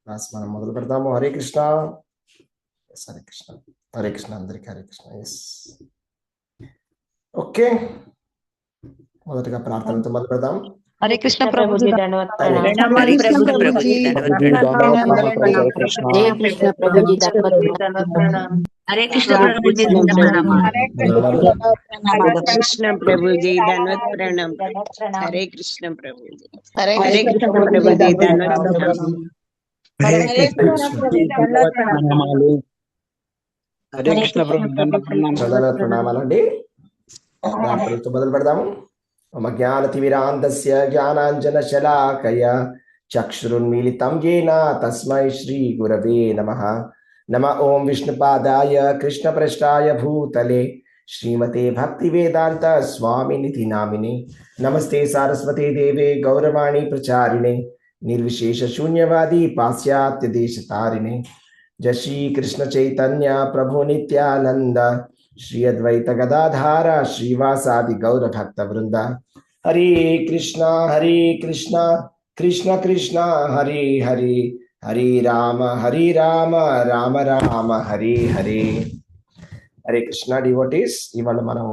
Class మనం మొదలు పెడతాము. హరే కృష్ణ. హరే కృష్ణ. హరే కృష్ణ అందరికి హరే కృష్ణ. Yes, okay. మొదటిగా ప్రార్థనతో మొదలు పెడదాం. హరే కృష్ణ ప్రభుజీ ధన్యవాద హరే ప్రణామం. హరే కృష్ణ ప్రభుజీ ప్రభుజీ హరే కృష్ణ జై కృష్ణ ప్రభుజీ ధన్యవాద ప్రణామం. హరే కృష్ణ ప్రభుజీ ప్రణామాలు. హరే కృష్ణ ప్రభుజీ ధన్యవాద ప్రణామం. హరే కృష్ణ ప్రభుజీ. హరే కృష్ణ ప్రభుజీ ధన్యవాద ప్రణామం. హరే కృష్ణ ప్రణామాలండి. ప్రార్థనతో మొదలు పెడదాము. మమ జ్ఞానతిమిరాంధస్య జ్ఞానాంజన శలాకయ చక్షురున్మీలితం యేన తస్మై శ్రీ గురవే నమః. నమ ఓం విష్ణుపాదాయ కృష్ణప్రష్టాయ భూతలే శ్రీమతే భక్తివేదాంత స్వామినిధి నామినే. నమస్తే సారస్వతే దేవే గౌరవాణి ప్రచారిణే నిర్విశేష శూన్యవాది పాశ్చాత్య దేశ తారిణే. జయ శ్రీ కృష్ణ చైతన్య ప్రభు నిత్యానంద శ్రీ అద్వైత గదాధార శ్రీవాసాది గౌర భక్త వృంద. హరే కృష్ణ కృష్ణ కృష్ణ హరే హరే, హరే రామ రామ రామ హరే హరే. హరే కృష్ణ డివోటీస్, ఇవాళ మనం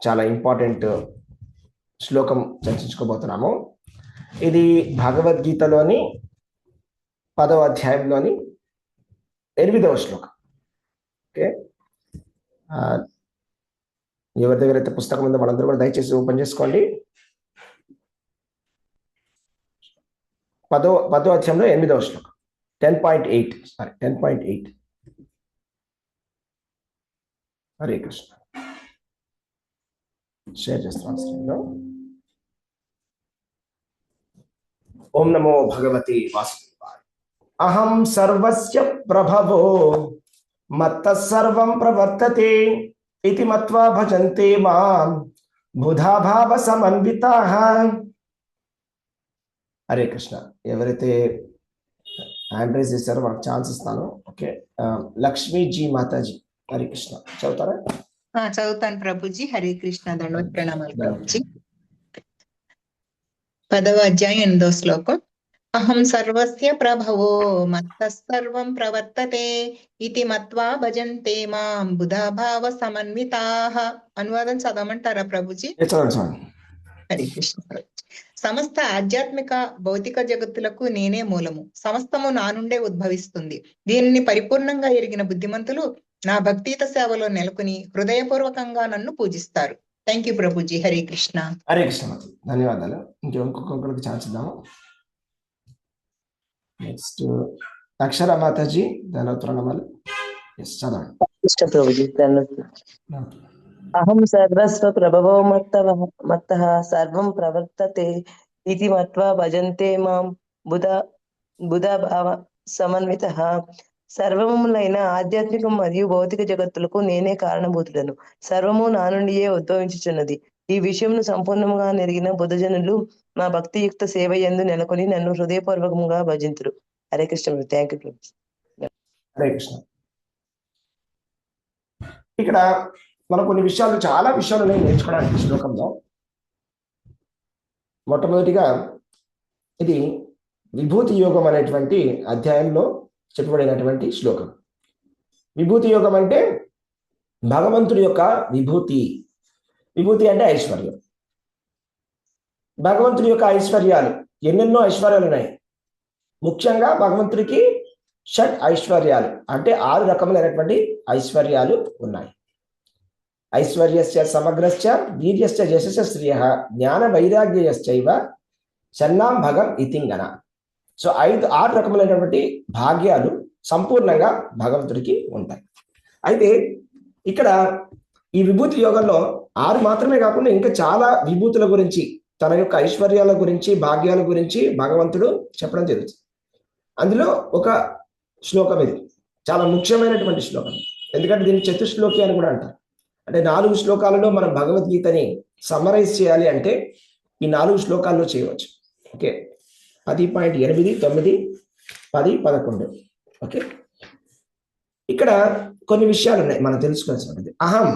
చాలా ఇంపార్టెంట్ శ్లోకం చర్చించుకోబోతున్నాము. ఇది భగవద్గీతలోని 10వ అధ్యాయంలోని 8వ శ్లోకం. ఓకే, ఎవరి దగ్గర అయితే పుస్తకం ఉందో వాళ్ళందరూ కూడా దయచేసి ఓపెన్ చేసుకోండి. 10వ అధ్యాయంలో 8వ శ్లోకం 10.8. సారీ 10.8. హరే కృష్ణ. షేర్ చేస్తున్నాను స్క్రీన్లో. ఓం నమో భగవతే వాసుదేవాయ. అహం సర్వస్య ప్రభవో మత్తః సర్వం ప్రవర్తతే ఇతి మత్వా భజంతే మాం బుధా భావ సమన్వితాః. హరే కృష్ణ. ఎవరైతే హ్యాండ్ రైజ్ చేశారో వాళ్ళకి ఛాన్స్ ఇస్తాను. ఓకే, లక్ష్మీజీ మాతాజీ హరే కృష్ణ చదువుతారా? చదువుతాను ప్రభుజీ. హరే కృష్ణ దండవత్ ప్రణామాలు ప్రభుజీ. 10వ అధ్యాయం 8వ శ్లోకం. అహం సర్వస్య ప్రభవో మత్తః సర్వం ప్రవర్తతే ఇతి మత్వా భజంతే మాం బుధా భావ సమన్వితాః. అనువాదం చదవమంటారా ప్రభుజీ? హరే కృష్ణ ప్రభుజీ. సమస్త ఆధ్యాత్మిక భౌతిక జగత్తులకు నేనే మూలము, సమస్తము నా నుండే ఉద్భవిస్తుంది. దీనిని పరిపూర్ణంగా ఎరిగిన బుద్ధిమంతులు నా భక్తియుత సేవలో నెలకొని హృదయపూర్వకంగా నన్ను పూజిస్తారు. Thank you Prabhuji. హరే కృష్ణ. హరే కృష్ణ, ధన్యవాదాలు. ఇంకొకరికి ఛాన్స్ ఇద్దాము. నెక్స్ట్ అక్షర మాతాజీ ధనోత్తరణమాలు. ఎస్, చదవండి. కృష్ణ ప్రభుజీ అహం సర్వస్వ ప్రభవో మత్తః సర్వం ప్రవర్తతే ఇతి మత్వా భజంతే మాం బుధా భావ సమన్వితః. సర్వములైన ఆధ్యాత్మిక మరియు భౌతిక జగత్తులకు నేనే కారణభూతుడను. సర్వము నా నుండియే ఉద్భవించుచున్నది. ఈ విషయంను సంపూర్ణంగా నెరిగిన బుధజనులు నా భక్తియుక్త సేవ యందు నెలకొని నన్ను హృదయపూర్వకంగా భజింతురు. హరే కృష్ణ. Thank you. హరే కృష్ణ. ఇక్కడ మనం కొన్ని విషయాలు, చాలా విషయాలు నేను నేర్చుకోవడానికి శ్లోకంలో. మొట్టమొదటిగా ఇది విభూతి యోగం అనేటువంటి అధ్యాయంలో చెప్పబడినటువంటి శ్లోకం. విభూతి యోగం అంటే భగవంతుడి యొక్క విభూతి. విభూతి అంటే ఐశ్వర్యం. భగవంతుడి యొక్క ఐశ్వర్యాలు, ఎన్నెన్నో ఐశ్వర్యాలు ఉన్నాయి. ముఖ్యంగా భగవంతుడికి షట్ ఐశ్వర్యాలు అంటే 6 రకములైనటువంటి ఐశ్వర్యాలు ఉన్నాయి. ఐశ్వర్యస్య సమగ్రస్య వీర్యస్య యశస్య శ్రియః జ్ఞాన వైరాగ్యశ్చైవ షన్నాం భగం ఇతింగన. సో 6 రకములైనటువంటి భాగ్యాలు సంపూర్ణంగా భగవంతుడికి ఉంటాయి. అయితే ఇక్కడ ఈ విభూతి యోగంలో 6 మాత్రమే కాకుండా ఇంకా చాలా విభూతుల గురించి, తన యొక్క ఐశ్వర్యాల గురించి, భాగ్యాల గురించి భగవంతుడు చెప్పడం జరుగుతుంది. అందులో ఒక శ్లోకం ఇది చాలా ముఖ్యమైనటువంటి శ్లోకం. ఎందుకంటే దీన్ని చతుశ్లోకి అని కూడా అంటారు. అంటే 4 శ్లోకాలలో మనం భగవద్గీతని సమ్మరైజ్ చేయాలి అంటే ఈ 4 శ్లోకాల్లో చేయవచ్చు. ఓకే, 10.8, 9, 10, 11. ఓకే, ఇక్కడ కొన్ని విషయాలు ఉన్నాయి మనం తెలుసుకోవాల్సినది. అహం,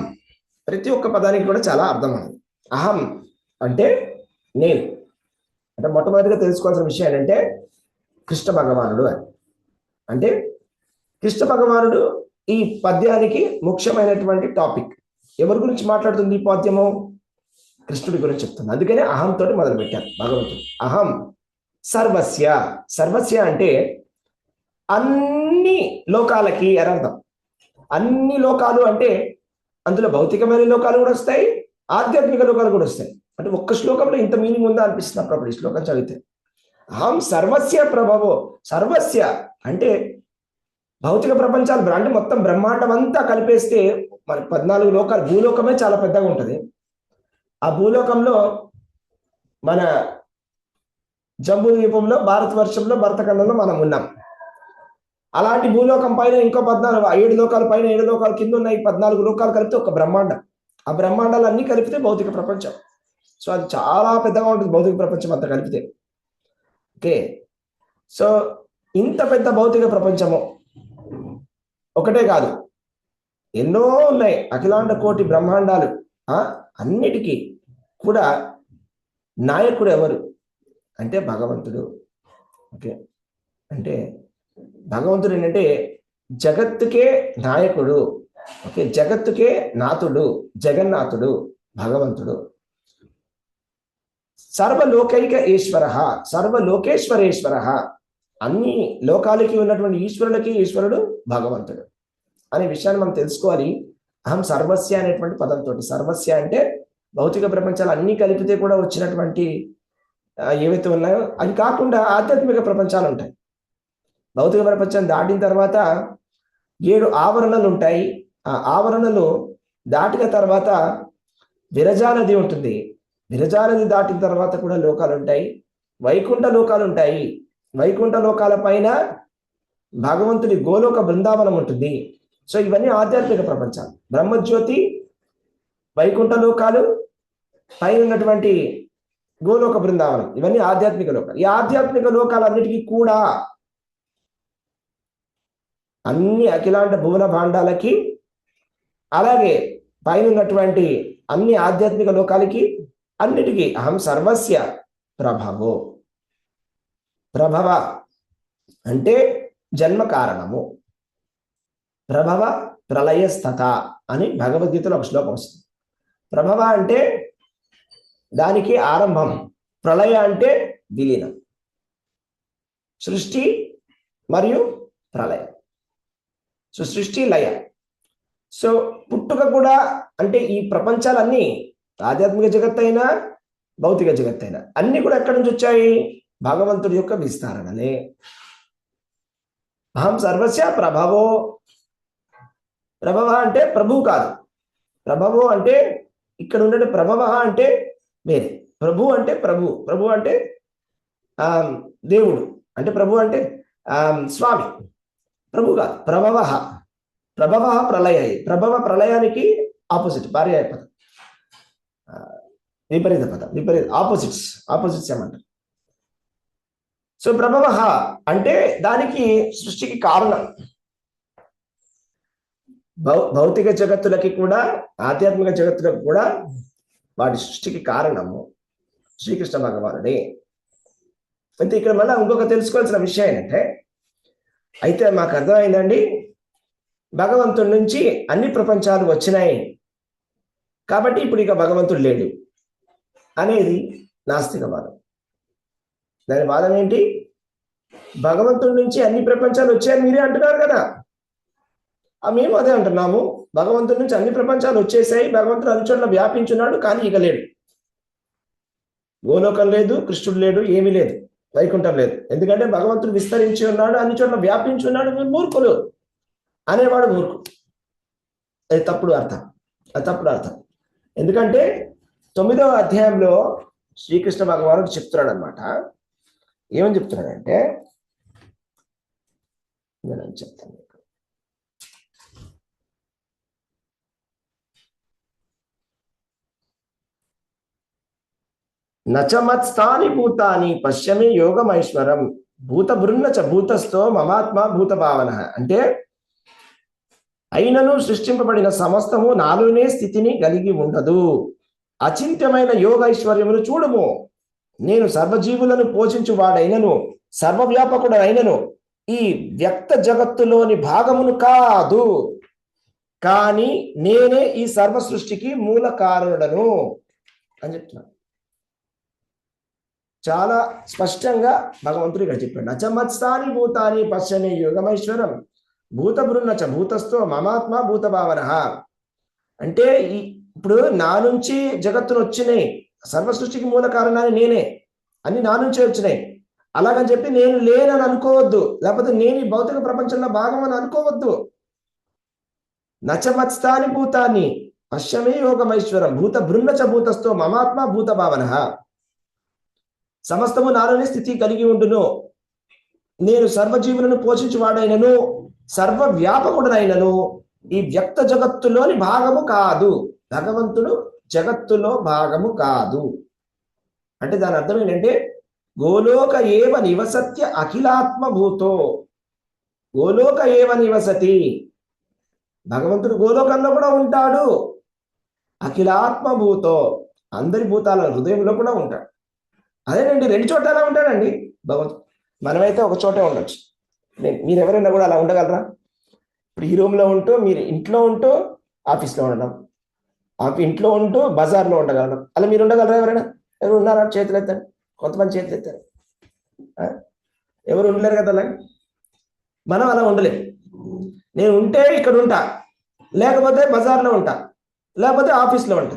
ప్రతి ఒక్క పదానికి కూడా చాలా అర్థం ఉంది. అహం అంటే నేను. అంటే మొట్టమొదటిగా తెలుసుకోవాల్సిన విషయం ఏంటంటే కృష్ణ భగవానుడు అని. అంటే కృష్ణ భగవానుడు ఈ పద్యానికి ముఖ్యమైనటువంటి టాపిక్. ఎవరి గురించి మాట్లాడుతుంది ఈ పద్యము? కృష్ణుడి గురించి చెప్తుంది. అందుకనే అహంతో మొదలు పెట్టారు భగవంతుడు. అహం సర్వస్య. సర్వస్య అంటే అన్ని లోకాలకి అని అర్థం. అన్ని లోకాలు అంటే అందులో భౌతికమైన లోకాలు కూడా వస్తాయి, ఆధ్యాత్మిక లోకాలు కూడా వస్తాయి. అంటే ఒక్క శ్లోకంలో ఇంత మీనింగ్ ఉందా అనిపిస్తుంది అప్పుడు ఈ శ్లోకం చదివితే. అహం సర్వస్య ప్రభవో. సర్వస్య అంటే భౌతిక ప్రపంచాలు అంటే మొత్తం బ్రహ్మాండం అంతా కలిపేస్తే మన 14 లోకాలు, భూలోకమే చాలా పెద్దగా ఉంటుంది. ఆ భూలోకంలో మన జంబూ ద్వీపంలో, భారతవర్షంలో, భరతఖండంలో మనం ఉన్నాం. అలాంటి భూలోకం పైన ఇంకో 14, 7 లోకాల పైన 7 లోకాల కింద ఉన్నాయి 14 లోకాలు కలిపితే ఒక బ్రహ్మాండం. ఆ బ్రహ్మాండాలు అన్ని కలిపితే భౌతిక ప్రపంచం. సో అది చాలా పెద్దగా ఉంటుంది భౌతిక ప్రపంచం అంతా కలిపితే. ఓకే, సో ఇంత పెద్ద భౌతిక ప్రపంచము ఒకటే కాదు, ఎన్నో ఉన్నాయి. అఖిలాండ కోటి బ్రహ్మాండాలు అన్నిటికీ కూడా నాయకుడు ఎవరు అంటే భగవంతుడు. ఓకే, అంటే భగవంతుడు ఏంటంటే జగత్తుకే నాయకుడు. ఓకే, జగత్తుకే నాథుడు, జగన్నాథుడు భగవంతుడు. సర్వలోకైక ఈశ్వర, సర్వలోకేశ్వరేశ్వర. అన్ని లోకాలకి ఉన్నటువంటి ఈశ్వరులకి ఈశ్వరుడు భగవంతుడు అనే విషయాన్ని మనం తెలుసుకోవాలి. అహం సర్వస్య అనేటువంటి పదంతో. సర్వస్య అంటే భౌతిక ప్రపంచాలు అన్ని కలిపితే కూడా వచ్చినటువంటి ఏవైతే ఉన్నాయో అది కాకుండా ఆధ్యాత్మిక ప్రపంచాలు ఉంటాయి. భౌతిక ప్రపంచం దాటిన తర్వాత 7 ఆవరణలు ఉంటాయి. ఆ ఆవరణలు దాటిన తర్వాత విరజా నది ఉంటుంది. విరజా నది దాటిన తర్వాత కూడా లోకాలు ఉంటాయి, వైకుంఠ లోకాలు ఉంటాయి. వైకుంఠ లోకాల పైన భగవంతుడి గోలోక బృందావనం ఉంటుంది. సో ఇవన్నీ ఆధ్యాత్మిక ప్రపంచాలు. బ్రహ్మజ్యోతి, వైకుంఠ లోకాలు, పైన ఉన్నటువంటి గోలోక బృందావనం, ఇవన్నీ ఆధ్యాత్మిక లోకాలు. ఈ ఆధ్యాత్మిక లోకాలన్నిటికీ కూడా అన్ని అఖిలాండ భువన భాండాలకి, అలాగే పైన ఉన్నటువంటి అన్ని ఆధ్యాత్మిక లోకాలకి అన్నిటికీ అహం సర్వస్య ప్రభవో. ప్రభవ అంటే జన్మ కారణము. ప్రభవ ప్రళయస్థత అని భగవద్గీతలో ఒక శ్లోకం వస్తుంది. ప్రభవ అంటే దానికి ఆరంభం, ప్రళయ అంటే విలీనం. సృష్టి మరియు ప్రళయం. సో సృష్టి లయ. సో పుట్టుక కూడా అంటే ఈ ప్రపంచాలన్నీ ఆధ్యాత్మిక జగత్ అయినా భౌతిక జగత్ అయినా అన్ని కూడా ఎక్కడి నుంచి వచ్చాయి? భగవంతుడి యొక్క విస్తరణలే. అహం సర్వస్య ప్రభవో. ప్రభవ అంటే ప్రభువు కాదు. ప్రభవో అంటే ఇక్కడ ఉండే ప్రభవ అంటే వేరే. ప్రభు అంటే ప్రభు. ప్రభు అంటే దేవుడు. అంటే ప్రభు అంటే స్వామి. ప్రభు కాదు. ప్రభవ. ప్రభవ ప్రళయ. ప్రభవ ప్రళయానికి ఆపోజిట్, పర్యాయ పదం, విపరీత పదం, విపరీత ఆపోజిట్స్ ఏమంటారు. సో ప్రభవ అంటే దానికి సృష్టికి కారణం. భౌతిక జగత్తులకి కూడా ఆధ్యాత్మిక జగత్తులకు కూడా వాటి సృష్టికి కారణము శ్రీకృష్ణ భగవానుడే. అయితే ఇక్కడ మళ్ళీ ఇంకొక తెలుసుకోవాల్సిన విషయం ఏంటంటే, అయితే మాకు అర్థమైందండి భగవంతుడి నుంచి అన్ని ప్రపంచాలు వచ్చినాయి కాబట్టి ఇప్పుడు ఇక భగవంతుడు లేడు అనేది నాస్తికవాదం. దాని వాదన ఏంటి? భగవంతుడి నుంచి అన్ని ప్రపంచాలు వచ్చాయని మీరే అంటున్నారు కదా. మేము అదే అంటున్నాము. భగవంతుడి నుంచి అన్ని ప్రపంచాలు వచ్చేసాయి, భగవంతుడు అన్ని చోట్ల వ్యాపించున్నాడు, కానీ ఇక లేడు. గోలోకం లేదు, కృష్ణుడు లేడు, ఏమీ లేదు, వైకుంఠం లేదు. ఎందుకంటే భగవంతుడు విస్తరించి ఉన్నాడు, అన్ని చోట్ల వ్యాపించి ఉన్నాడు. మీరు మూర్ఖులు అనేవాడు మూర్ఖు. అది తప్పుడు అర్థం, అది తప్పుడు అర్థం. ఎందుకంటే 9వ అధ్యాయంలో శ్రీకృష్ణ భగవానుడు చెప్తున్నాడు అనమాట. ఏమని చెప్తున్నాడంటే, నేను చెప్తాను. నచమత్స్థాని భూతాని పశ్యమే యోగమైశ్వరం భూత బృన్న చ భూతస్థో మమాత్మ భూత భావన. అంటే అయినను సృష్టింపబడిన సమస్తము నాలోనే స్థితిని కలిగి ఉండదు. అచింత్యమైన యోగ ఐశ్వర్యమును చూడుము. నేను సర్వజీవులను పోషించువాడైనను సర్వవ్యాపకుడు అయినను ఈ వ్యక్త జగత్తులోని భాగమును కాదు, కానీ నేనే ఈ సర్వ సృష్టికి మూల కారణుడను అని చెప్తున్నాను. చాలా స్పష్టంగా భగవంతుడు ఇక్కడ చెప్పాడు. నచమత్స్థాని భూతాని పశ్యమే యోగమైశ్వరం భూత బృన్నచ భూతస్థో మమాత్మ భూత భావన. అంటే ఇప్పుడు నా నుంచి జగత్తును వచ్చినాయి, సర్వ సృష్టికి మూల కారణాన్ని నేనే, అన్ని నా నుంచే వచ్చినాయి. అలాగని చెప్పి నేను లేనని అనుకోవద్దు, లేకపోతే నేను ఈ భౌతిక ప్రపంచంలో భాగం అని అనుకోవద్దు. నచమత్స్థాని భూతాన్ని పశ్యమే యోగమైశ్వరం భూత బృన్నచ భూతస్థో మమాత్మ భూత భావన. సమస్తము నాలోనే స్థితి కలిగి ఉండును, నేను సర్వజీవులను పోషించువాడైనను సర్వ వ్యాపకుడనైనను ఈ వ్యక్త జగత్తులోని భాగము కాదు. భగవంతుడు జగత్తులో భాగము కాదు అంటే దాని అర్థం ఏంటంటే గోలోక ఏవ నివసత్య అఖిలాత్మభూతో. గోలోక ఏవ నివసతి, భగవంతుడు గోలోకంలో కూడా ఉంటాడు. అఖిలాత్మభూతో, అందరి భూతాల హృదయంలో కూడా ఉంటాడు. అదేనండి, రెండు చోట్ల ఎలా ఉంటాడండి భగవంతుడు. మనమైతే ఒక చోటే ఉండొచ్చు, మీరు ఎవరైనా కూడా అలా ఉండగలరా? ఇప్పుడు ఈ రూమ్లో ఉంటూ మీరు ఇంట్లో ఉంటూ ఆఫీస్లో ఉండడం, ఇంట్లో ఉంటూ బజార్లో ఉండగలడం, అలా మీరు ఉండగలరా? ఎవరైనా ఎవరు ఉన్నారా? చేతులు ఎత్తారు, కొంతమంది చేతులు ఎత్తారు. ఎవరు ఉండలేరు కదా. అలాగే మనం అలా ఉండలేము. నేను ఉంటే ఇక్కడ ఉంటా, లేకపోతే బజార్లో ఉంటా, లేకపోతే ఆఫీస్లో ఉంటా.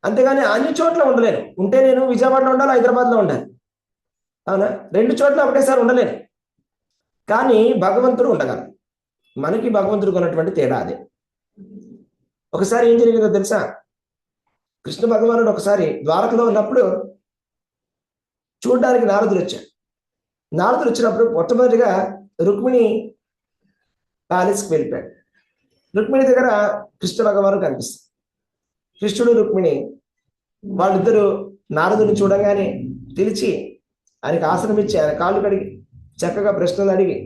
అంతేగాని అన్ని చోట్ల ఉండలేను. ఉంటే నేను విజయవాడలో ఉండాలి, హైదరాబాద్లో ఉండాలి, అవునా? రెండు చోట్ల ఒకటేసారి ఉండలేను. కానీ భగవంతుడు ఉండగలరు. మనకి భగవంతుడికి ఉన్నటువంటి తేడా అదే. ఒకసారి ఏం జరిగిందో తెలుసా? కృష్ణ భగవానుడు ఒకసారి ద్వారకలో ఉన్నప్పుడు చూడడానికి నారదుడు వచ్చాడు. నారదుడు వచ్చినప్పుడు మొట్టమొదటిగా రుక్మిణి ప్యాలెస్కి వెళ్ళిపోయాడు. రుక్మిణి దగ్గర కృష్ణ భగవానుడు కనిపిస్తుంది. కృష్ణుడు రుక్మిణి వాళ్ళిద్దరూ నారదుడిని చూడంగానే పిలిచి ఆయనకి ఆసనం ఇచ్చి ఆయన కాళ్ళు కడిగి చక్కగా ప్రశ్నలు అడిగి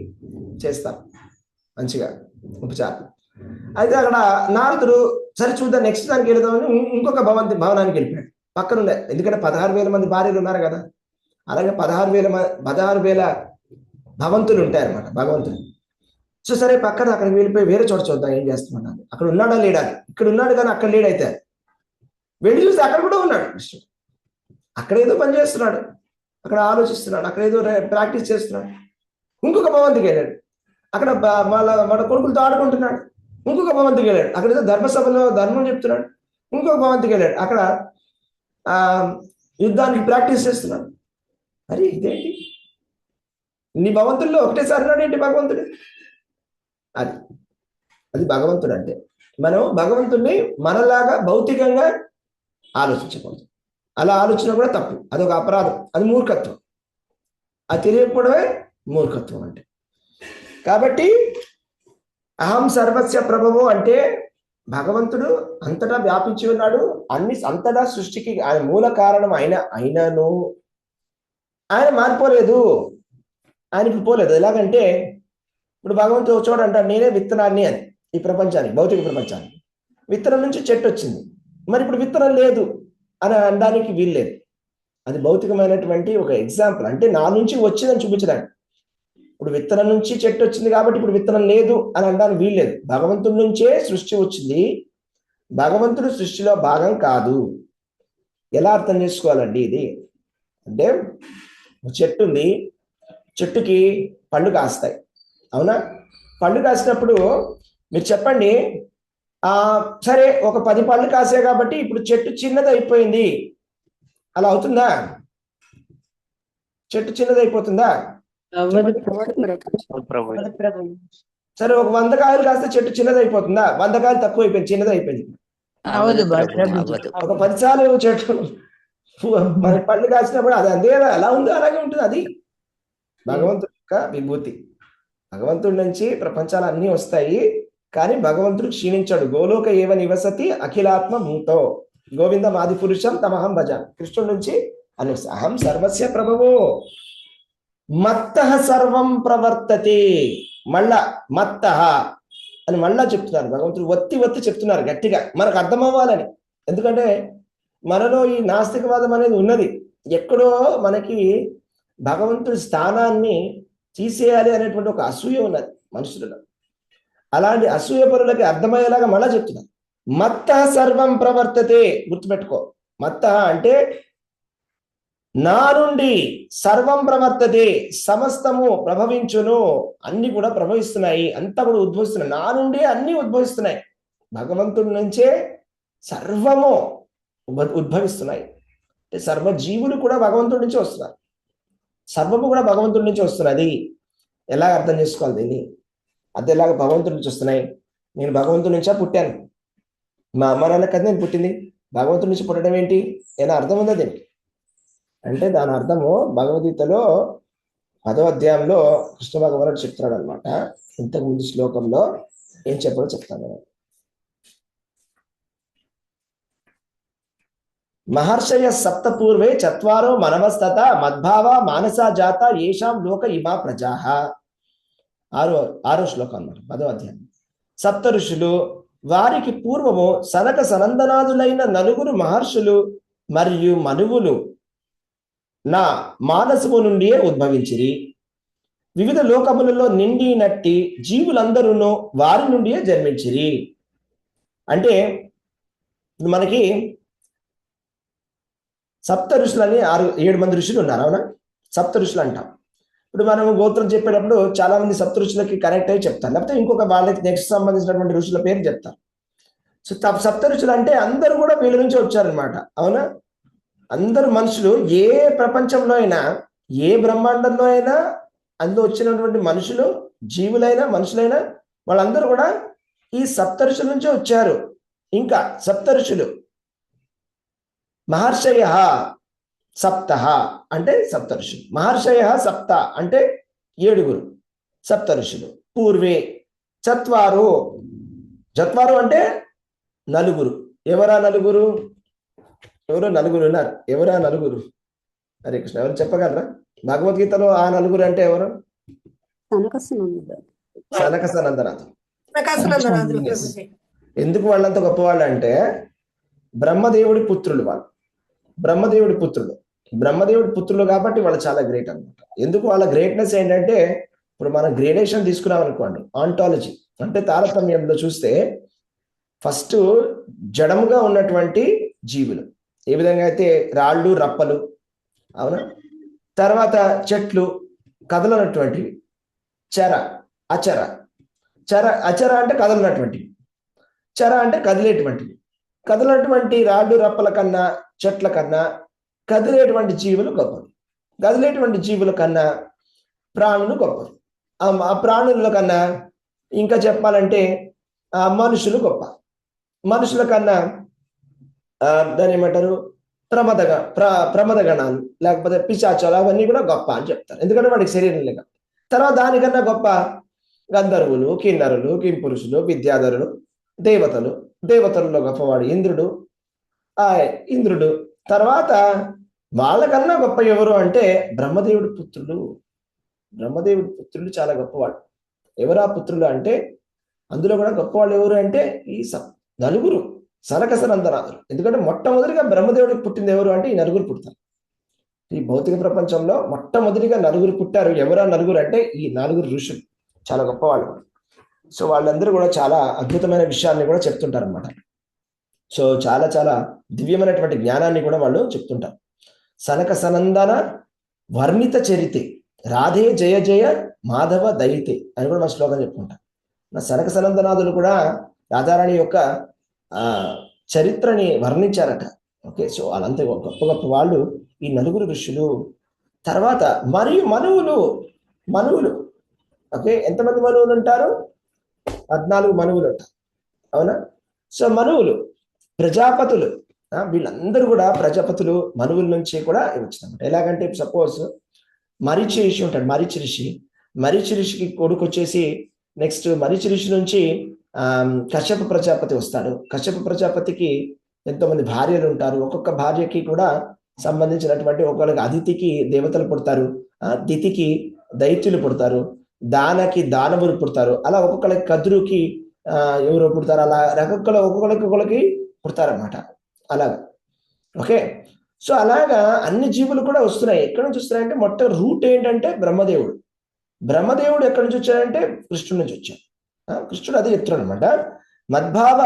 చేస్తారు మంచిగా ఉపచారం. అయితే అక్కడ నారదుడు సరే చూద్దాం నెక్స్ట్ దానికి వెళదామని ఇంకొక భవనానికి వెళ్ళిపోయాడు పక్కన ఉండే. ఎందుకంటే 16,000 మంది భార్యలు ఉన్నారు కదా, అలాగే 16,000 భవంతులు ఉంటాయి అన్నమాట భగవంతుడు. సో సరే పక్కన అక్కడికి వెళ్ళిపోయి వేరే చోట చూద్దాం ఏం చేస్తున్నాడు, అక్కడ ఉన్నాడా లేడా. ఇక్కడ ఉన్నాడు కానీ అక్కడ లేడైతే వెళ్ళి చూస్తే అక్కడ కూడా ఉన్నాడు కృష్ణుడు. అక్కడ ఏదో పని చేస్తున్నాడు, అక్కడ ఆలోచిస్తున్నాడు, అక్కడ ఏదో ప్రాక్టీస్ చేస్తున్నాడు. ఇంకొక భవంతికి వెళ్ళాడు, అక్కడ వాళ్ళ కొడుకులతో ఆడుకుంటున్నాడు. ఇంకొక భవంతికి వెళ్ళాడు, అక్కడ ఏదో ధర్మసభలో ధర్మం చెప్తున్నాడు. ఇంకొక భవంతికి వెళ్ళాడు, అక్కడ యుద్ధానికి ప్రాక్టీస్ చేస్తున్నాడు. అరే ఇదేంటి, నీ భగవంతుల్లో ఒకటేసారి ఉన్నాడు ఏంటి భగవంతుడు? అది భగవంతుడు అంటే. మనం భగవంతుడిని మనలాగా భౌతికంగా ఆలోచించకూడదు. అలా ఆలోచన కూడా తప్పు, అదొక అపరాధం, అది మూర్ఖత్వం. అది తెలియకపోవడమే మూర్ఖత్వం అంటే. కాబట్టి అహం సర్వస్య ప్రభవో అంటే భగవంతుడు అంతటా వ్యాపించి ఉన్నాడు. అంతటా సృష్టికి ఆయన మూల కారణం అయినను ఆయన మారిపోలేదు, ఆయనకి పోలేదు. ఎలాగంటే ఇప్పుడు భగవంతుడు ఒక చోట అంటాడు నేనే విత్తనాన్ని అని, ఈ ప్రపంచానికి భౌతిక ప్రపంచానికి. విత్తనం నుంచి చెట్టు వచ్చింది, మరి ఇప్పుడు విత్తనం లేదు అని అనడానికి వీల్లేదు. అది భౌతికమైనటువంటి ఒక ఎగ్జాంపుల్, అంటే నా నుంచి వచ్చిందని చూపించడానికి. ఇప్పుడు విత్తనం నుంచి చెట్టు వచ్చింది కాబట్టి ఇప్పుడు విత్తనం లేదు అని అనడానికి వీల్లేదు. భగవంతుడి నుంచే సృష్టి వచ్చింది, భగవంతుడు సృష్టిలో భాగం కాదు. ఎలా అర్థం చేసుకోవాలండి ఇది అంటే, చెట్టు ఉంది, చెట్టుకి పళ్ళు కాస్తాయి, అవునా? పళ్ళు కాసినప్పుడు మీరు చెప్పండి, సరే ఒక 10 పళ్ళు కాసే కాబట్టి ఇప్పుడు చెట్టు చిన్నది అయిపోయింది, అలా అవుతుందా? చెట్టు చిన్నది అయిపోతుందా? సరే ఒక 100 కాయలు కాస్తే చెట్టు చిన్నది అయిపోతుందా? 100 కాయలు తక్కువ అయిపోయింది, చిన్నది అయిపోయింది. ఒక 10 సార్లు చెట్టు మన పళ్ళు కాసినప్పుడు అది అదే ఎలా ఉందో అలాగే ఉంటుంది. అది భగవంతుడి యొక్క విభూతి. భగవంతుడి నుంచి ప్రపంచాలు అన్నీ వస్తాయి, కానీ భగవంతుడు క్షీణించాడు. గోలోక ఏవ నివసతి అఖిలాత్మ భూతో గోవింద మాది పురుషం తమహం భజ. కృష్ణుడి నుంచి అని అహం సర్వస్య ప్రభవో మత్తః సర్వం ప్రవర్తతే. మళ్ళా మత్తః అని మళ్ళా చెప్తున్నారు భగవంతుడు, ఒత్తి చెప్తున్నారు గట్టిగా, మనకు అర్థం అవ్వాలని. ఎందుకంటే మనలో ఈ నాస్తికవాదం అనేది ఉన్నది, ఎక్కడో మనకి భగవంతుడి స్థానాన్ని తీసేయాలి అనేటువంటి ఒక అసూయ ఉన్నది మనుషులలో. అలాంటి అసూయ పరులకి అర్థమయ్యేలాగా మళ్ళా చెప్తున్నారు. మత్త సర్వం ప్రవర్తతే. గుర్తుపెట్టుకో, మత్త అంటే నా నుండి సర్వం ప్రవర్తతే, సమస్తము ప్రభవించును, అన్ని కూడా ప్రభవిస్తున్నాయి, అంతా కూడా ఉద్భవిస్తున్నాయి, నా నుండి అన్ని ఉద్భవిస్తున్నాయి. భగవంతుడి నుంచే సర్వము ఉద్భవిస్తున్నాయి. అంటే సర్వజీవులు కూడా భగవంతుడి నుంచి వస్తున్నారు, సర్వము కూడా భగవంతుడి నుంచి వస్తున్నది. ఎలా అర్థం చేసుకోవాలి దీన్ని? అది ఎలాగ భగవంతుడి నుంచి వస్తున్నాయి? నేను భగవంతుడి నుంచా పుట్టాను, మా అమ్మ నాన్న కదా నేను పుట్టింది, భగవంతుడి నుంచి పుట్టడం ఏంటి? ఏమైనా అర్థం ఉందా దీనికి? అంటే దాని అర్థము భగవద్గీతలో 10వ అధ్యాయంలో కృష్ణ భగవానుడు చెప్తున్నాడు అనమాట. ఇంతకు ముందు శ్లోకంలో ఏం చెప్పాలో చెప్తాను. మహర్షయ సప్త పూర్వే చత్వారో మనవస్తత మద్భావ మానసా జాత ఏషాం లోక ఇమా ప్రజాః. ఆరో శ్లోకం అన్నమాట 10వ అధ్యాయం. సప్త ఋషులు, వారికి పూర్వము సనక సనందనాదులైన నలుగురు మహర్షులు మరియు మనువులు నా మానసము నుండియే ఉద్భవించిరి. వివిధ లోకములలో నిండి నట్టి జీవులందరూ వారి నుండియే జన్మించిరి. అంటే మనకి సప్త ఋషులని 7 మంది ఋషులు ఉన్నారు, అవునా? సప్త ఋషులు అంటాం. ఇప్పుడు మనం గోత్రం చెప్పేటప్పుడు చాలా మంది సప్త ఋషులకి కనెక్ట్ అయ్యి చెప్తారు, లేకపోతే ఇంకొక వాళ్ళకి నెక్స్ట్ సంబంధించినటువంటి ఋషుల పేరు చెప్తారు. సో సప్త ఋషులు అంటే అందరూ కూడా వీళ్ళ నుంచి వచ్చారనమాట, అవునా? అందరు మనుషులు, ఏ ప్రపంచంలో అయినా, ఏ బ్రహ్మాండంలో అయినా అందులో వచ్చినటువంటి మనుషులు, జీవులైనా మనుషులైనా వాళ్ళందరూ కూడా ఈ సప్త ఋషుల నుంచే వచ్చారు. ఇంకా సప్త ఋషులు మహర్షయ సప్త అంటే సప్త ఋషులు, మహర్షయ సప్త అంటే 7 సప్త ఋషులు. పూర్వే చత్వారు, చత్వారు అంటే 4. ఎవరా 4? ఎవరో 4 ఉన్నారు. ఎవరా 4? హరే కృష్ణ, ఎవరు చెప్పగలరా? భగవద్గీతలో ఆ 4 అంటే ఎవరు? సనక సనందనాథులు. ఎందుకు వాళ్ళంత గొప్పవాళ్ళు అంటే బ్రహ్మదేవుడి పుత్రులు వాళ్ళు. బ్రహ్మదేవుడి పుత్రులు కాబట్టి వాళ్ళు చాలా గ్రేట్ అన్నమాట. ఎందుకు వాళ్ళ గ్రేట్నెస్ ఏంటంటే, ఇప్పుడు మనం గ్రేడేషన్ తీసుకున్నాం అనుకోండి, ఆంటాలజీ అంటే తారతమ్యంలో చూస్తే ఫస్ట్ జడముగా ఉన్నటువంటి జీవులు, ఏ విధంగా అయితే రాళ్ళు రప్పలు, అవునా? తర్వాత చెట్లు కదలనటువంటివి, చర అచర. అచర అంటే కదలనటువంటివి, చర అంటే కదిలేటువంటివి. కదిలేటువంటి రాళ్ళు రప్పల కన్నా, చెట్ల కన్నా కదిలేటువంటి జీవులు గొప్పవి. కదిలేటువంటి జీవుల కన్నా ప్రాణులు గొప్పవి. ఆ ప్రాణుల కన్నా ఇంకా చెప్పాలంటే మనుషులు గొప్ప. మనుషుల కన్నా దాని ఏమంటారు, ప్రమద గణాలు లేకపోతే పిశాచాలు, అవన్నీ కూడా గొప్ప అని చెప్తారు, ఎందుకంటే వాడికి శరీరం లేక. తర్వాత దానికన్నా గొప్ప గంధర్వులు, కిన్నరులు, కింపురుషులు, విద్యాధరులు, దేవతలలో గొప్పవాడు ఇంద్రుడు. తర్వాత వాళ్ళకన్నా గొప్ప ఎవరు అంటే బ్రహ్మదేవుడి పుత్రులు చాలా గొప్పవాడు. ఎవరా పుత్రులు అంటే అందులో కూడా గొప్పవాళ్ళు ఎవరు అంటే ఈ 4 సనక సనందనాథులు. ఎందుకంటే మొట్టమొదటిగా బ్రహ్మదేవుడికి పుట్టింది ఎవరు అంటే ఈ 4 పుడతారు. ఈ భౌతిక ప్రపంచంలో మొట్టమొదటిగా 4 పుట్టారు. ఎవరా 4 అంటే ఈ 4 ఋషులు, చాలా గొప్పవాళ్ళు. సో వాళ్ళందరూ కూడా చాలా అద్భుతమైన విషయాన్ని కూడా చెప్తుంటారు అనమాట. సో చాలా చాలా దివ్యమైనటువంటి జ్ఞానాన్ని కూడా వాళ్ళు చెప్తుంటారు. సనక సనందన వర్ణిత చరితే రాధే జయ జయ మాధవ దయితే అని కూడా మన శ్లోకం చెప్పుకుంటాం. సనక సనందనాథులు కూడా రాధారాణి యొక్క చరిత్రని వర్ణించారట. ఓకే, సో వాళ్ళంతా గొప్ప గొప్ప వాళ్ళు ఈ 4 ఋషులు. తర్వాత మరియు మనువులు. ఓకే, ఎంతమంది మనువులు ఉంటారు? 14 మనువులు ఉంటారు, అవునా? సో మనువులు, ప్రజాపతులు, వీళ్ళందరూ కూడా ప్రజాపతులు మనువుల నుంచి కూడా వచ్చినమాట. ఎలాగంటే సపోజ్ మరీచి ఋషి ఉంటాడు. మరీచి ఋషికి కొడుకు వచ్చేసి నెక్స్ట్ మరీచి ఋషి నుంచి కశ్యప ప్రజాపతి వస్తాడు. కశ్యప ప్రజాపతికి ఎంతో మంది భార్యలు ఉంటారు. ఒక్కొక్క భార్యకి కూడా సంబంధించినటువంటి, ఒకరికి అదితికి దేవతలు పుడతారు, దితికి దైత్యులు పుడతారు, దానకి దానవులు పుడతారు. అలా ఒక్కొక్కరికి కద్రుకి ఎవరో పుడతారు. అలా ఒక్కొక్కరికి పుడతారన్నమాట. అలాగా. ఓకే, సో అలాగా అన్ని జీవులు కూడా వస్తున్నాయి. ఎక్కడి నుంచి వస్తున్నాయంటే మొత్తం రూట్ ఏంటంటే బ్రహ్మదేవుడు. బ్రహ్మదేవుడు ఎక్కడి నుంచి వచ్చాడంటే కృష్ణుడి నుంచి వచ్చాడు. కృష్ణుడు అదే చెప్తున్నాడు అనమాట. మద్భావ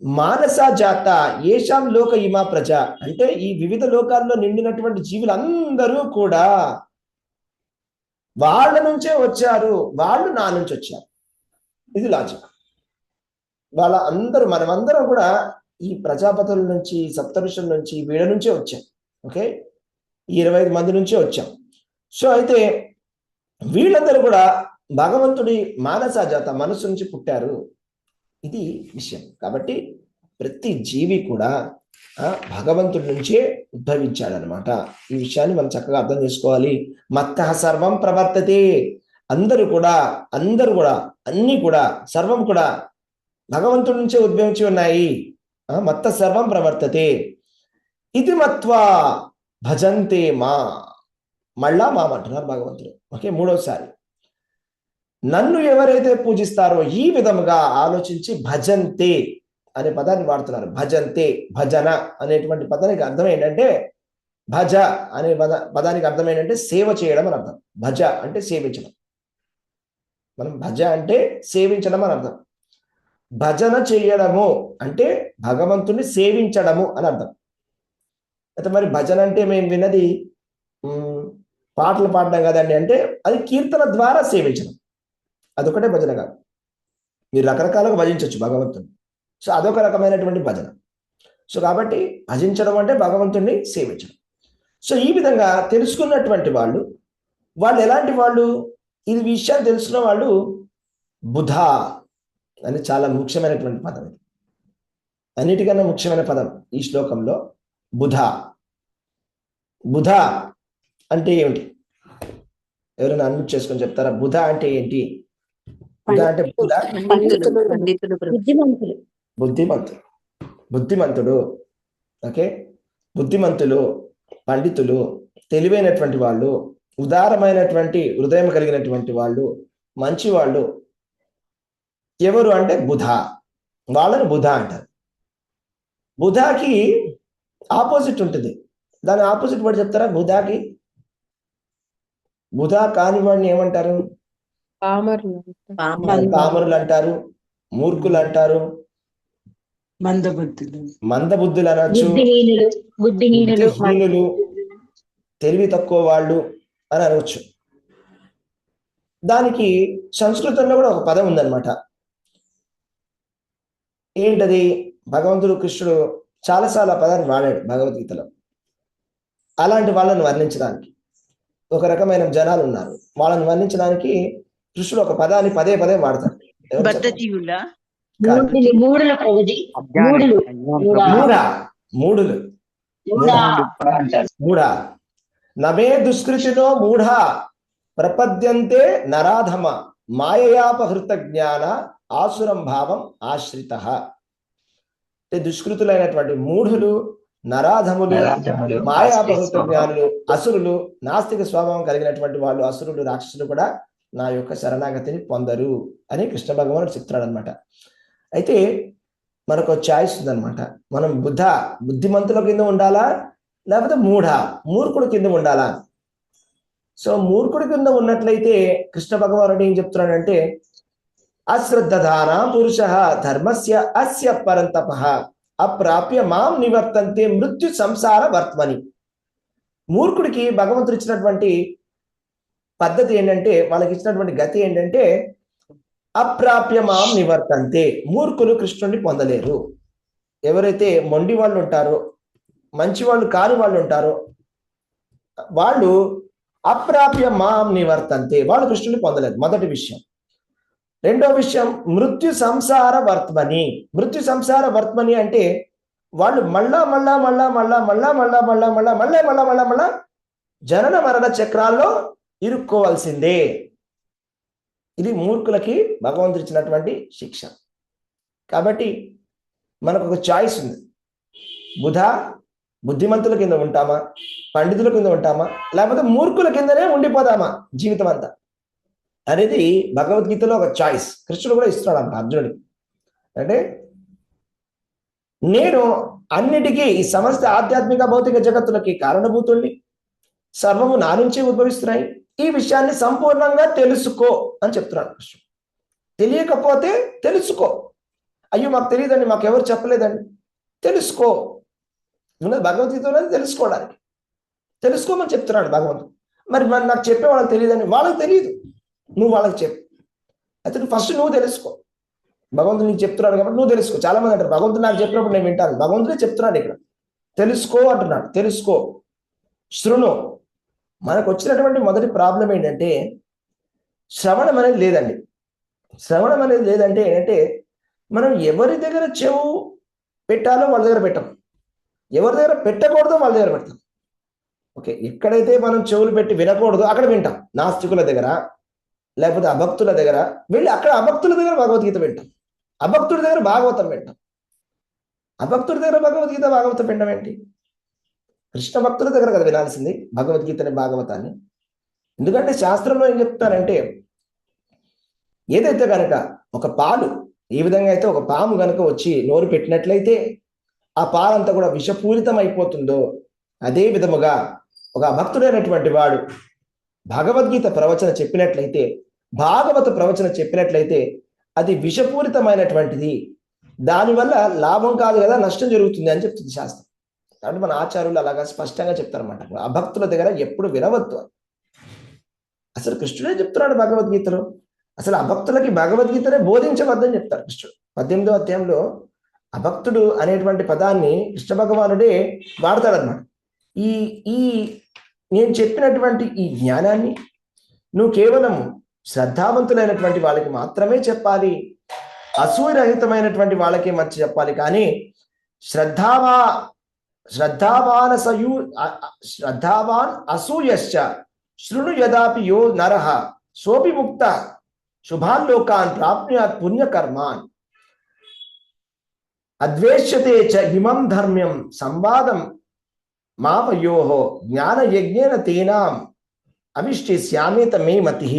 మానస జాత ఏషాం లోక ఇమా ప్రజ, అంటే ఈ వివిధ లోకాల్లో నిండినటువంటి జీవులందరూ కూడా వాళ్ళ నుంచే వచ్చారు, వాళ్ళు నా నుంచి వచ్చారు. ఇది లాజిక్. వాళ్ళ అందరూ మనమందరం కూడా ఈ ప్రజాపతుల నుంచి, సప్తఋషుల నుంచి, వీళ్ళ నుంచే వచ్చాం. ఓకే, ఈ 25 మంది నుంచే వచ్చాం. సో అయితే వీళ్ళందరూ కూడా భగవంతుడి మానస జాత, మనసు నుంచి పుట్టారు. ఇది విషయం. కాబట్టి ప్రతి జీవి కూడా భగవంతుడి నుంచే ఉద్భవించాడనమాట. ఈ విషయాన్ని మనం చక్కగా అర్థం చేసుకోవాలి. మత్తః సర్వం ప్రవర్తతే, అందరూ కూడా అన్ని కూడా సర్వం కూడా భగవంతుడి నుంచే ఉద్భవించి ఉన్నాయి. మత్త సర్వం ప్రవర్తతే ఇది మత్వా భజంతే మా, మళ్ళా మామంటున్నారు భగవంతుడు. ఓకే, మూడోసారి నన్ను ఎవరైతే పూజిస్తారో ఈ విధముగా ఆలోచించి భజంతే అనే పదాన్ని వాడుతున్నారు. భజంతే, భజన అనేటువంటి పదానికి అర్థం ఏంటంటే, భజ అనే పదానికి అర్థం ఏంటంటే సేవ చేయడం అని అర్థం. భజ అంటే సేవించడం. మనం భజ అంటే సేవించడం అని అర్థం. భజన చేయడము అంటే భగవంతుని సేవించడము అని అర్థం. అయితే మరి భజన అంటే మేము విన్నది పాటలు పాడడం కదండి అంటే, అది కీర్తన ద్వారా సేవించడం, అదొకటే భజన కాదు. మీరు రకరకాలుగా భజించవచ్చు భగవంతుని. సో అదొక రకమైనటువంటి భజన. సో కాబట్టి భజించడం అంటే భగవంతుణ్ణి సేవించడం. సో ఈ విధంగా తెలుసుకున్నటువంటి వాళ్ళు ఎలాంటి వాళ్ళు? ఇది విషయాన్ని తెలుసుకున్న వాళ్ళు బుధ అని చాలా ముఖ్యమైనటువంటి పదం. ఇది అన్నిటికన్నా ముఖ్యమైన పదం ఈ శ్లోకంలో బుధ. బుధ అంటే ఏమిటి? ఎవరైనా అన్మ్యూట్ చేసుకొని చెప్తారా? బుధ అంటే ఏంటి? బుధ అంటే బుద్ధిమంతుడు. ఓకే, బుద్ధిమంతులు, పండితులు, తెలివైనటువంటి వాళ్ళు, ఉదారమైనటువంటి హృదయం కలిగినటువంటి వాళ్ళు, మంచి వాళ్ళు ఎవరు అంటే బుధ. వాళ్ళని బుధ అంటారు. బుధకి ఆపోజిట్ ఉంటుంది. దాని ఆపోజిట్ వాడు చెప్తారా? బుధకి బుధ కాని వాడిని ఏమంటారు? పామరులు అంటారు, మూర్ఖులు అంటారు, మందబుద్ధులు అనొచ్చు, బుద్ధిహీనులు, తెలివి తక్కువ వాళ్ళు అని అనవచ్చు. దానికి సంస్కృతంలో కూడా ఒక పదం ఉందన్నమాట. ఏంటది? భగవంతుడు కృష్ణుడు చాలాసార్లు ఆ పదాన్ని వాడాడు భగవద్గీతలో. అలాంటి వాళ్ళని వర్ణించడానికి ఒక రకమైన జనాలు ఉన్నారు. వాళ్ళని వర్ణించడానికి కృష్ణుడు ఒక పదాన్ని పదే పదే వాడతాడు. మూఢ నమే దుష్కృతిలో మూఢ ప్రపద్యంతే నరాధమ మాయయాపహృత జ్ఞాన ఆసురం భావం ఆశ్రిత. అంటే దుష్కృతులైనటువంటి మూఢులు, నరాధములు, మాయాపహృత జ్ఞానులు, అసురులు, నాస్తిక స్వభావం కలిగినటువంటి వాళ్ళు, అసురులు, రాక్షసులు కూడా నా యొక్క శరణాగతిని పొందరు అని కృష్ణ భగవానుడు చెప్తున్నాడు అనమాట. అయితే మనకు ఛాయిస్ ఉందనమాట. మనం బుద్ధిమంతుల కింద ఉండాలా, లేకపోతే మూర్ఖుడి కింద ఉండాలా? సో మూర్ఖుడి కింద ఉన్నట్లయితే కృష్ణ భగవానుడు ఏం చెప్తున్నాడంటే, అశ్రద్ధాన పురుష ధర్మస్య అస్య పరంతప అప్రాప్య మాం నివర్తంతే మృత్యు సంసార వర్త్మని. మూర్ఖుడికి భగవంతుడు ఇచ్చినటువంటి పద్ధతి ఏంటంటే, వాళ్ళకి ఇచ్చినటువంటి గతి ఏంటంటే అప్రాప్య మాం నివర్తంతే. మూర్ఖులు కృష్ణుడిని పొందలేరు. ఎవరైతే మొండి వాళ్ళు ఉంటారో, మంచి వాళ్ళు కాని వాళ్ళు ఉంటారో, వాళ్ళు అప్రాప్య మాం నివర్తంతే, వాళ్ళు కృష్ణుడిని పొందలేరు. మొదటి విషయం. రెండో విషయం, మృత్యు సంసార వర్త్మని. మృత్యు సంసార వర్త్మని అంటే వాళ్ళు మళ్ళా జనన మరణ చక్రాల్లో ఇరుక్కోవాల్సిందే. ఇది మూర్ఖులకి భగవంతుడు ఇచ్చినటువంటి శిక్ష. కాబట్టి మనకు ఒక చాయిస్ ఉంది. బుద్ధిమంతుల కింద ఉంటామా, పండితుల కింద ఉంటామా, లేకపోతే మూర్ఖుల కిందనే ఉండిపోదామా జీవితం అంతా అనేది భగవద్గీతలో ఒక చాయిస్ కృష్ణుడు కూడా ఇస్తున్నాడు అంట అర్జునుడికి. అంటే నేను అన్నిటికీ ఈ సమస్త ఆధ్యాత్మిక భౌతిక జగత్తులకి కారణభూతుణ్ణి, సర్వము నా నుంచే ఉద్భవిస్తున్నాయి, ఈ విషయాన్ని సంపూర్ణంగా తెలుసుకో అని చెప్తున్నాడు కృష్ణుడు. తెలియకపోతే తెలుసుకో. అయ్యో మాకు తెలియదండి, మాకు ఎవరు చెప్పలేదండి, తెలుసుకో. ఉన్నది భగవద్గీతలో తెలుసుకోవడానికి, తెలుసుకోమని చెప్తున్నాడు భగవంతుడు. మరి నాకు చెప్పే వాళ్ళకి తెలియదని, వాళ్ళకి తెలియదు, నువ్వు వాళ్ళకి చెప్పు. అయితే ఫస్ట్ నువ్వు తెలుసుకో. భగవంతుడు నీకు చెప్తున్నాడు కాబట్టి నువ్వు తెలుసుకో. చాలా మంది అంటారు భగవంతుడు నాకు చెప్పినప్పుడు నేను వింటాను. భగవంతుడే చెప్తున్నాడు ఇక్కడ, తెలుసుకో అంటున్నాడు. తెలుసుకో, శృణు. మనకు వచ్చినటువంటి మొదటి ప్రాబ్లం ఏంటంటే శ్రవణం అనేది లేదండి. శ్రవణం అనేది లేదంటే ఏంటంటే మనం ఎవరి దగ్గర చెవు పెట్టాలో వాళ్ళ దగ్గర పెట్టాం, ఎవరి దగ్గర పెట్టకూడదో వాళ్ళ దగ్గర పెడతాం. ఓకే, ఎక్కడైతే మనం చెవులు పెట్టి వినకూడదో అక్కడ వింటాం. నాస్తికుల దగ్గర, లేకపోతే అభక్తుల దగ్గర వెళ్ళి అక్కడ అభక్తుల దగ్గర భగవద్గీత వింటాం, అభక్తుడి దగ్గర భాగవతం వింటాం. అభక్తుడి దగ్గర భగవద్గీత భాగవతం వినడం ఏంటి? కృష్ణ భక్తుల దగ్గర కదా వినాల్సింది భగవద్గీతని, భాగవతాన్ని. ఎందుకంటే శాస్త్రంలో ఏం చెప్తారంటే ఏదైతే కనుక ఒక పాలు ఏ విధంగా అయితే ఒక పాము కనుక వచ్చి నోరు పెట్టినట్లయితే ఆ పాలంతా కూడా విషపూరితం అయిపోతుందో, అదే విధముగా ఒక భక్తుడైనటువంటి వాడు భగవద్గీత ప్రవచన చెప్పినట్లయితే, భాగవత ప్రవచన చెప్పినట్లయితే అది విషపూరితమైనటువంటిది, దానివల్ల లాభం కాదు కదా నష్టం జరుగుతుంది అని చెప్తుంది శాస్త్రం. కాబట్టి మన ఆచార్యులు అలాగా స్పష్టంగా చెప్తారన్నమాట, అభక్తుల దగ్గర ఎప్పుడు వినవద్దు. అసలు కృష్ణుడే చెప్తున్నాడు భగవద్గీతలో, అసలు అభక్తులకి భగవద్గీతనే బోధించవద్దని చెప్తారు కృష్ణుడు. 18వ అధ్యాయంలో అభక్తుడు అనేటువంటి పదాన్ని కృష్ణ భగవానుడే వాడతాడన్నమాట. ఈ ఈ నేను చెప్పినటువంటి ఈ జ్ఞానాన్ని నువ్వు కేవలం శ్రద్ధావంతులైనటువంటి వాళ్ళకి మాత్రమే చెప్పాలి, అసూయరహితమైనటువంటి వాళ్ళకే మంచి చెప్పాలి. కానీ శ్రద్ధావాన్ అసూయశ్చ శృణు యదాపి యో నరః సోపి ముక్త శుభాన్ లోకాన్ ప్రాప్నుయాత్ పుణ్యకర్మాన్ అద్వేష్యతే చ ఇమం ధర్మ్యం సంవాదం మావయోః జ్ఞాన యజ్ఞేన తేనాం అవిష్టిస్యామేత మే మతిః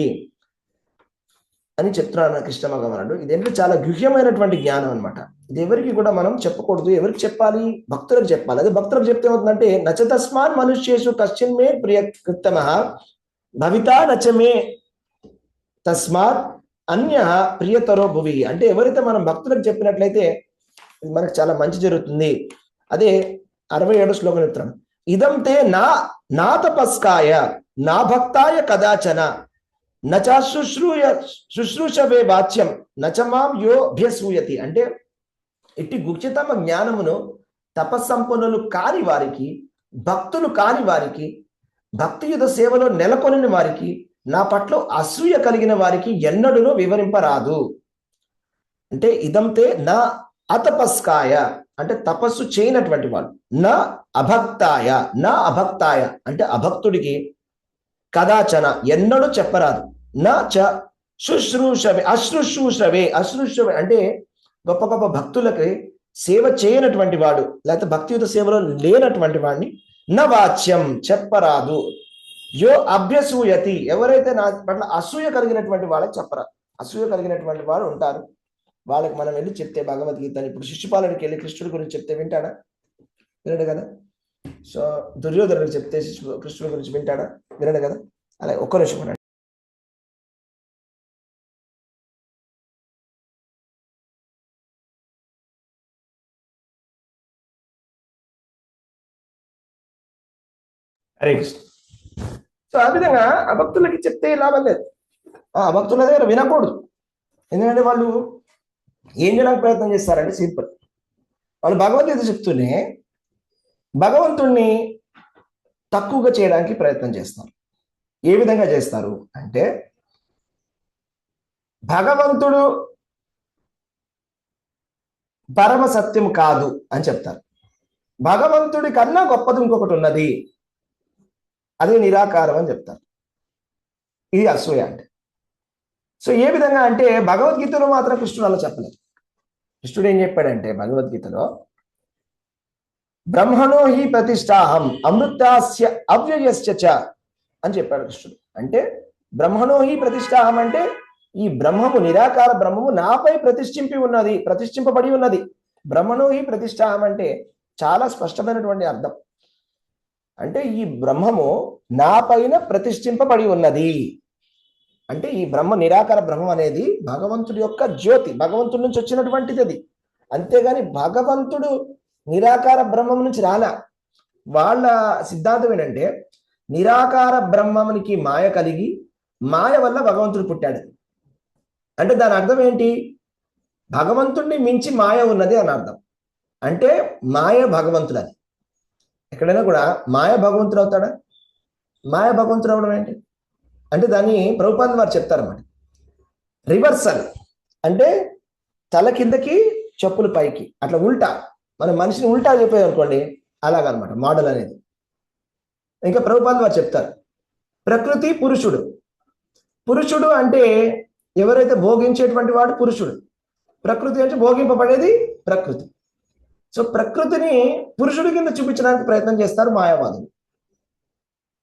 అని చెప్తున్నాడు కృష్ణ భగవానుడు. ఇదేంటంటే చాలా గుహ్యమైనటువంటి జ్ఞానం అనమాట. ఇది ఎవరికి కూడా మనం చెప్పకూడదు. ఎవరికి చెప్పాలి? భక్తులకు చెప్పాలి. అదే భక్తులకు చెప్తే ఏమవుతుందంటే నచ తస్మాన్ మనుష్యేషు కశ్చిన్ మే ప్రియకృత్తమః భవితా నచ మే తస్మాత్ అన్య ప్రియతరో భువి. అంటే ఎవరైతే మనం భక్తులకు చెప్పినట్లయితే మనకు చాలా మంచి జరుగుతుంది. అదే 67 శ్లోకం చెప్తున్నాను. ఇదం తే నా తపస్కాయ నా భక్తాయ కదాచన నచ శుశ్రూషవే వాచ్యం నచమాం యో భ్యసూయతి. అంటే ఇట్టి గుప్తమ జ్ఞానమును తపస్సంపన్నులు కాని వారికి, భక్తులు కాని వారికి, భక్తియుత సేవలో నెలకొనిన వారికి, నా పట్ల అసూయ కలిగిన వారికి ఎన్నడూనూ వివరింపరాదు. అంటే ఇదంతే నా అతపస్కాయ అంటే తపస్సు చేయనటువంటి వాళ్ళు, నా అభక్తాయ అంటే అభక్తుడికి కదాచన ఎన్నడూ చెప్పరాదు. నా చ శుశ్రూషవే అశ్రుశ్రూషవే అంటే గొప్ప గొప్ప భక్తులకి సేవ చేయనటువంటి వాడు, లేకపోతే భక్తియుత సేవలో లేనటువంటి వాడిని నా వాచ్యం చెప్పరాదు. యో అభ్యసూయతి ఎవరైతే నా పట్ల అసూయ కలిగినటువంటి వాళ్ళకి చెప్పరాదు. అసూయ కలిగినటువంటి వాడు ఉంటారు, వాళ్ళకి మనం వెళ్ళి చెప్తే భగవద్గీతని ఇప్పుడు శిశుపాలుడికి వెళ్ళి కృష్ణుడి గురించి చెప్తే వింటాడా? వినడు కదా. సో దుర్యోధనుడికి చెప్తే కృష్ణుడి గురించి వింటాడా? వినడు కదా. అలాగే ఒక్క నిమిషం వినండి. హరే కృష్ణ. సో ఆ విధంగా అభక్తులకి చెప్తే లాభం లేదు. ఆ అభక్తుల దగ్గర వినకూడదు. ఎందుకంటే వాళ్ళు ఏం చేయడానికి ప్రయత్నం చేస్తారంటే సింపుల్, వాళ్ళు భగవద్గీత చెప్తూనే భగవంతుణ్ణి తక్కువగా చేయడానికి ప్రయత్నం చేస్తారు. ఏ విధంగా చేస్తారు అంటే భగవంతుడు పరమ సత్యం కాదు అని చెప్తారు. భగవంతుడి కన్నా గొప్పది ఇంకొకటి ఉన్నది, అదే నిరాకారం అని చెప్తారు. ఇది అసూయ అంటే. సో ఏ విధంగా అంటే భగవద్గీతలో మాత్రం కృష్ణుడు అలా చెప్పలేదు. కృష్ణుడు ఏం చెప్పాడంటే భగవద్గీతలో బ్రహ్మణో హి ప్రతిష్టాహం అమృతాస్య అవ్యయస్య చ అని చెప్పాడు కృష్ణుడు. అంటే బ్రహ్మణో హి ప్రతిష్టాహం అంటే ఈ బ్రహ్మము, నిరాకార బ్రహ్మము నాపై ప్రతిష్ఠింపబడి ఉన్నది. బ్రహ్మణో హి ప్రతిష్ఠాహం అంటే చాలా స్పష్టమైనటువంటి అర్థం. అంటే ఈ బ్రహ్మము నా పైన ప్రతిష్ఠింపబడి ఉన్నది. అంటే ఈ బ్రహ్మ, నిరాకార బ్రహ్మం అనేది భగవంతుడి యొక్క జ్యోతి, భగవంతుడి నుంచి వచ్చినటువంటిది అది. అంతేగాని భగవంతుడు నిరాకార బ్రహ్మం నుంచి రాలా. వాళ్ళ సిద్ధాంతం ఏంటంటే నిరాకార బ్రహ్మమునికి మాయ కలిగి మాయ వల్ల భగవంతుడు పుట్టాడు. అంటే దాని అర్థం ఏంటి? భగవంతుడిని మించి మాయ ఉన్నది అని అర్థం. అంటే మాయ భగవంతుడు. అది ఎక్కడైనా కూడా మాయ భగవంతుడు అవుతాడా? మాయ భగవంతుడు అవడం ఏంటి అంటే దాన్ని ప్రభుపాద వారు చెప్తారన్నమాట. రివర్సల్ అంటే తల కిందకి చెప్పులు పైకి, అట్లా ఉల్టా. మనం మనిషిని ఉల్టా చెప్పేది అనుకోండి, అలాగనమాట మోడల్ అనేది. ఇంకా ప్రభుపాద వారు చెప్తారు ప్రకృతి పురుషుడు. పురుషుడు అంటే ఎవరైతే భోగించేటువంటి వాడు పురుషుడు. ప్రకృతి అంటే భోగింపబడేది ప్రకృతి. సో ప్రకృతిని పురుషుడి కింద చూపించడానికి ప్రయత్నం చేస్తారు మాయావాదులు.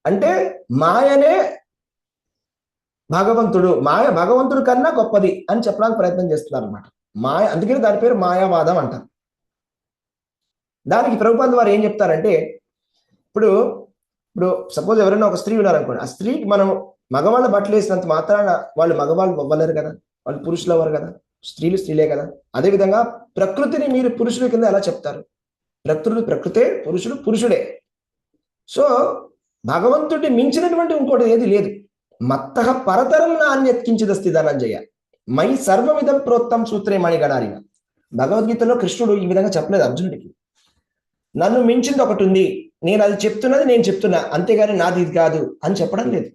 అంటే మాయనే భగవంతుడు, మాయ భగవంతుడి కన్నా గొప్పది అని చెప్పడానికి ప్రయత్నం చేస్తున్నారు అనమాట. మాయ, అందుకని దాని పేరు మాయావాదం అంటారు. దానికి ప్రభుపాద వారు ఏం చెప్తారంటే, ఇప్పుడు సపోజ్ ఎవరైనా ఒక స్త్రీ ఉన్నారనుకోండి, ఆ స్త్రీకి మనం మగవాళ్ళ బట్టలు వేసినంత మాత్రాన వాళ్ళు మగవాళ్ళు అవ్వలేరు కదా, వాళ్ళు పురుషులు అవ్వరు కదా, స్త్రీలు స్త్రీలే కదా. అదేవిధంగా ప్రకృతిని మీరు పురుషుడి కింద ఎలా చెప్తారు? ప్రకృతే, పురుషుడు పురుషుడే. సో భగవంతుడిని మించినటువంటి ఇంకోటి ఏది లేదు. మత్తః పరతరం నాన్యత్కించిదస్తి ధనంజయ మై సర్వమిదం ప్రోత్తం సూత్రే మణిగణారిన. భగవద్గీతలో కృష్ణుడు ఈ విధంగా చెప్పలేదు అర్జునుడికి. నన్ను మించింది ఒకటి ఉంది, నేను అది చెప్తున్నది నేను చెప్తున్నా, అంతేగాని నాది ఇది కాదు అని చెప్పడం లేదు.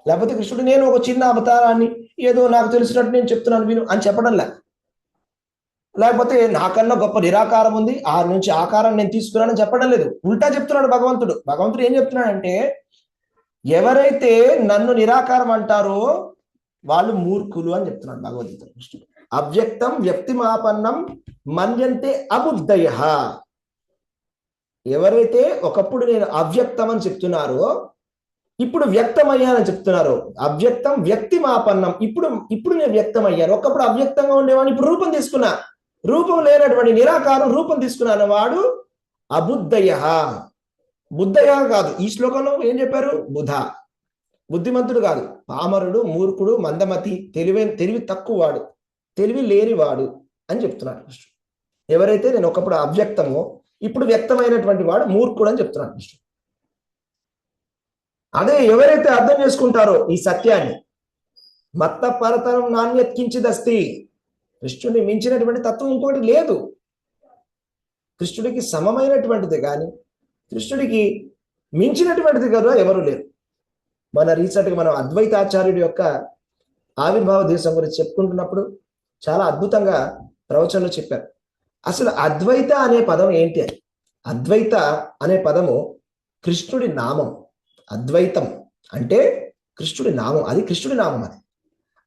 లేకపోతే కృష్ణుడు నేను ఒక చిన్న అవతారాన్ని ఏదో నాకు తెలిసినట్టు నేను చెప్తున్నాను విను అని చెప్పడంలా. లేకపోతే నాకన్నా గొప్ప నిరాకారం ఉంది, ఆ నుంచి ఆకారం నేను తీసుకున్నానని చెప్పడం లేదు. ఉల్టా చెప్తున్నాడు భగవంతుడు. భగవంతుడు ఏం చెప్తున్నాడంటే ఎవరైతే నన్ను నిరాకారం అంటారో వాళ్ళు మూర్ఖులు అని చెప్తున్నాడు భగవద్గీత కృష్ణుడు. అవ్యక్తం వ్యక్తిమాపన్నం మన్యంతే అబుద్ధయ. ఎవరైతే ఒకప్పుడు నేను అవ్యక్తం అని చెప్తున్నారో ఇప్పుడు వ్యక్తమయ్యానని చెప్తున్నారు. అవ్యక్తం వ్యక్తిమాపన్నం, ఇప్పుడు నేను వ్యక్తమయ్యాను. ఒకప్పుడు అవ్యక్తంగా ఉండేవాడిని, ఇప్పుడు రూపం తీసుకున్నా. రూపం లేనటువంటి నిరాకారం రూపం తీసుకున్నాను వాడు అబుద్ధయ. బుద్ధయ కాదు, ఈ శ్లోకంలో ఏం చెప్పారు? బుధ, బుద్ధిమంతుడు కాదు, పామరుడు, మూర్ఖుడు, మందమతి, తెలివి తక్కువ వాడు, తెలివి లేనివాడు అని చెప్తున్నాడు కృష్ణుడు. ఎవరైతే నేను ఒకప్పుడు అవ్యక్తమో ఇప్పుడు వ్యక్తమైనటువంటి వాడు మూర్ఖుడు అని చెప్తున్నాడు కృష్ణుడు. అదే ఎవరైతే అర్థం చేసుకుంటారో ఈ సత్యాన్ని, మత్త పరతరం నాణ్యత్కించిదస్తి, కృష్ణుడిని మించినటువంటి తత్వం ఇంకోటి లేదు. కృష్ణుడికి సమమైనటువంటిది కానీ కృష్ణుడికి మించినటువంటిది కదా ఎవరు లేరు. మన రీసెంట్గా మనం అద్వైతాచార్యుడి యొక్క ఆవిర్భావ దివసం గురించి చెప్పుకుంటున్నప్పుడు చాలా అద్భుతంగా ప్రవచనంలో చెప్పారు. అసలు అద్వైత అనే పదం ఏంటి అని. అద్వైత అనే పదము కృష్ణుడి నామం. అద్వైతం అంటే కృష్ణుడి నామం, అది కృష్ణుడి నామం. అది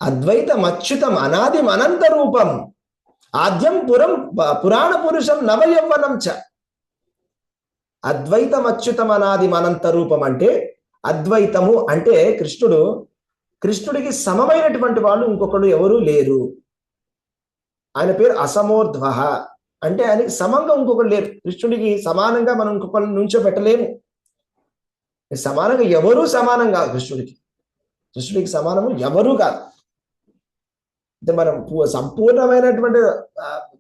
అద్వైతం అచ్యుతం అనాదిం అనంత రూపం ఆద్యం పురాణ పురుషం నవయవ్వనం చ. అద్వైతం అచ్యుతం అనాదిం అనంత రూపం అంటే అద్వైతము అంటే కృష్ణుడికి సమమైనటువంటి వాళ్ళు ఇంకొకడు ఎవరు లేరు. ఆయన పేరు అసమోర్ధ్వ అంటే ఆయనకి సమంగా ఇంకొకరు లేరు. కృష్ణుడికి సమానంగా మనం ఇంకొకరు నుంచో పెట్టలేము. సమానంగా ఎవరూ సమానం కాదు. కృష్ణుడికి సమానము ఎవరూ కాదు. అంటే మనం సంపూర్ణమైనటువంటి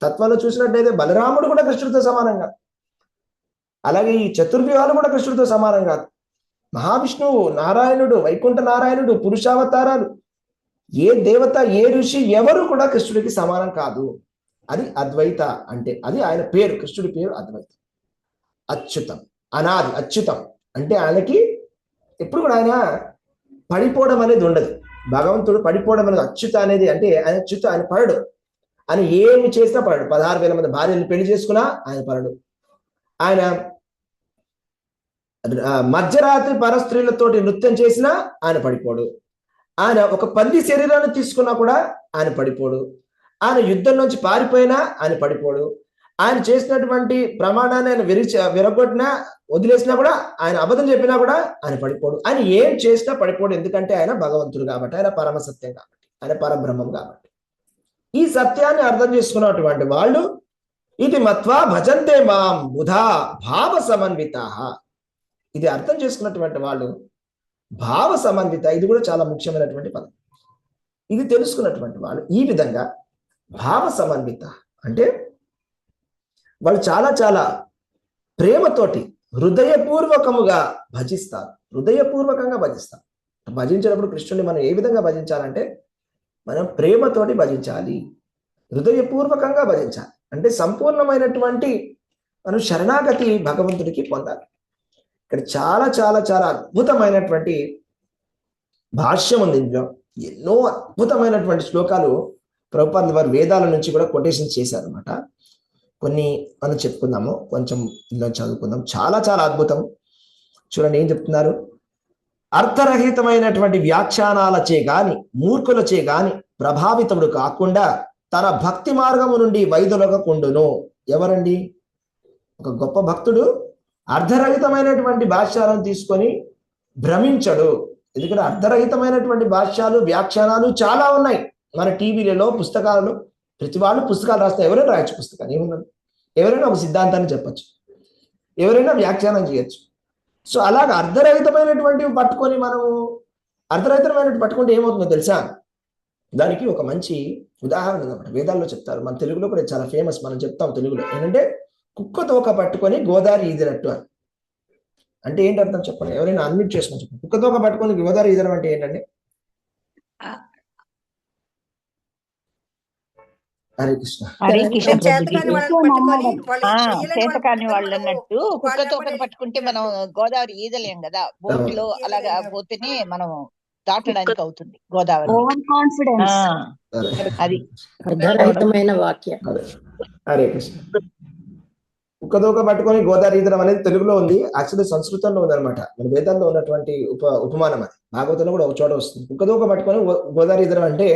తత్వంలో చూసినట్లయితే బలరాముడు కూడా కృష్ణుడితో సమానం కాదు. అలాగే ఈ చతుర్వ్యూహాలు కూడా కృష్ణుడితో సమానం కాదు. మహావిష్ణువు, నారాయణుడు, వైకుంఠ నారాయణుడు, పురుషావతారాలు, ఏ దేవత ఏ ఋషి ఎవరు కూడా కృష్ణుడికి సమానం కాదు. అది అద్వైత అంటే, అది ఆయన పేరు. కృష్ణుడి పేరు అద్వైతం. అచ్యుతం అనాది, అచ్యుతం అంటే ఆయనకి ఎప్పుడు కూడా ఆయన పడిపోవడం అనేది ఉండదు. భగవంతుడు పడిపోవడం అనేది అచ్యుత అనేది అంటే ఆయన అచ్యుత, ఆయన పడడు. ఆయన ఏమి చేసినా పడడు. 16,000 మంది భార్యలు పెళ్లి చేసుకున్నా ఆయన పడడు. ఆయన మధ్యరాత్రి పరస్త్రీలతోటి నృత్యం చేసినా ఆయన పడిపోడు. ఆయన ఒక పంది శరీరాన్ని తీసుకున్నా కూడా ఆయన పడిపోడు. ఆయన యుద్ధం నుంచి పారిపోయినా ఆయన పడిపోడు. ఆయన చేసినటువంటి ప్రమాణాన్ని ఆయన విరగొట్టినా వదిలేసినా కూడా, ఆయన అబద్ధం చెప్పినా కూడా ఆయన పడిపోడు. ఆయన ఏం చేసినా పడిపోడు. ఎందుకంటే ఆయన భగవంతుడు కాబట్టి, ఆయన పరమసత్యం కాబట్టి, ఆయన పరబ్రహ్మం కాబట్టి. ఈ సత్యాన్ని అర్థం చేసుకున్నటువంటి వాళ్ళు ఇది మత్వా భజంతే మాం బుధా భావ సమన్విత. ఇది అర్థం చేసుకున్నటువంటి వాళ్ళు భావ సమన్విత, ఇది కూడా చాలా ముఖ్యమైనటువంటి పదం. ఇది తెలుసుకున్నటువంటి వాళ్ళు ఈ విధంగా భావ సమన్విత అంటే వాళ్ళు చాలా చాలా ప్రేమతోటి హృదయపూర్వకముగా భజిస్తారు, హృదయపూర్వకంగా భజిస్తారు. భజించేటప్పుడు కృష్ణుని మనం ఏ విధంగా భజించాలంటే మనం ప్రేమతోటి భజించాలి, హృదయపూర్వకంగా భజించాలి. అంటే సంపూర్ణమైనటువంటి మనం శరణాగతి భగవంతుడికి పొందాలి. ఇక్కడ చాలా చాలా చాలా అద్భుతమైనటువంటి భాష్యం ఉంది. ఇందులో ఎన్నో అద్భుతమైనటువంటి శ్లోకాలు ప్రభుపాదుల వారు వేదాల నుంచి కూడా కొటేషన్ చేశారనమాట. కొన్ని మనం చెప్పుకుందాము, కొంచెం ఇందులో చదువుకుందాం. చాలా చాలా అద్భుతం. చూడండి ఏం చెప్తున్నారు. అర్థరహితమైనటువంటి వ్యాఖ్యానాలచే గాని మూర్ఖులచే గాని ప్రభావితముడు కాకుండా తన భక్తి మార్గము నుండి వైదొలగకుండును. ఎవరండి? ఒక గొప్ప భక్తుడు అర్ధరహితమైనటువంటి భాష్యాలను తీసుకొని భ్రమించడు. ఎందుకంటే అర్ధరహితమైనటువంటి భాష్యాలు వ్యాఖ్యానాలు చాలా ఉన్నాయి మన టీవీలలో, పుస్తకాలలో. ప్రతి వాళ్ళు పుస్తకాలు రాస్తారు. ఎవరైనా రాయొచ్చు పుస్తకాలు, ఏమున్నది. ఎవరైనా ఒక సిద్ధాంతాన్ని చెప్పచ్చు, ఎవరైనా వ్యాఖ్యానం చేయొచ్చు. సో అలాగ అర్ధరహితమైనటువంటివి పట్టుకొని మనము అర్ధరహితమైనటువంటి పట్టుకుంటే ఏమవుతుందో తెలుసా? దానికి ఒక మంచి ఉదాహరణ ఉందన్నమాట. వేదాల్లో చెప్తారు, మన తెలుగులో కూడా చాలా ఫేమస్, మనం చెప్తాం తెలుగులో. ఏంటంటే కుక్క తోక పట్టుకొని గోదావరి ఈదినట్టు అని. అంటే ఏంటి అర్థం చెప్పండి, ఎవరైనా అన్మిట్ చేసుకొని చెప్పండి. కుక్క తోక పట్టుకొని గోదావరి ఈదడం అంటే ఏంటండి? హరే కృష్ణ. హరే కృష్ణ ప్రభుజీ. చేతకాని వాళ్ళు అన్నట్టు కుక్క తోకను పట్టుకుంటే మనం గోదావరి ఈదలేం కదా, బోట్ లో అలాగా పోతేనే మనం దాటడానికి అవుతుంది గోదావరి. ఓవర్ కాన్ఫిడెన్స్ అది అర్థరహితమైన వాక్యం. హరే కృష్ణ. కుక్కదోక పట్టుకొని గోదావరి ఈదడం అనేది తెలుగులో ఉంది, యాక్చువల్లీ సంస్కృతంలో ఉంది అనమాట. మన వేదాల్లో ఉన్నటువంటి ఉపమానం అది. భాగవతంలో కూడా ఒక చోట వస్తుంది. కుక్కదోక పట్టుకొని గోదావరి ఈదడం అంటే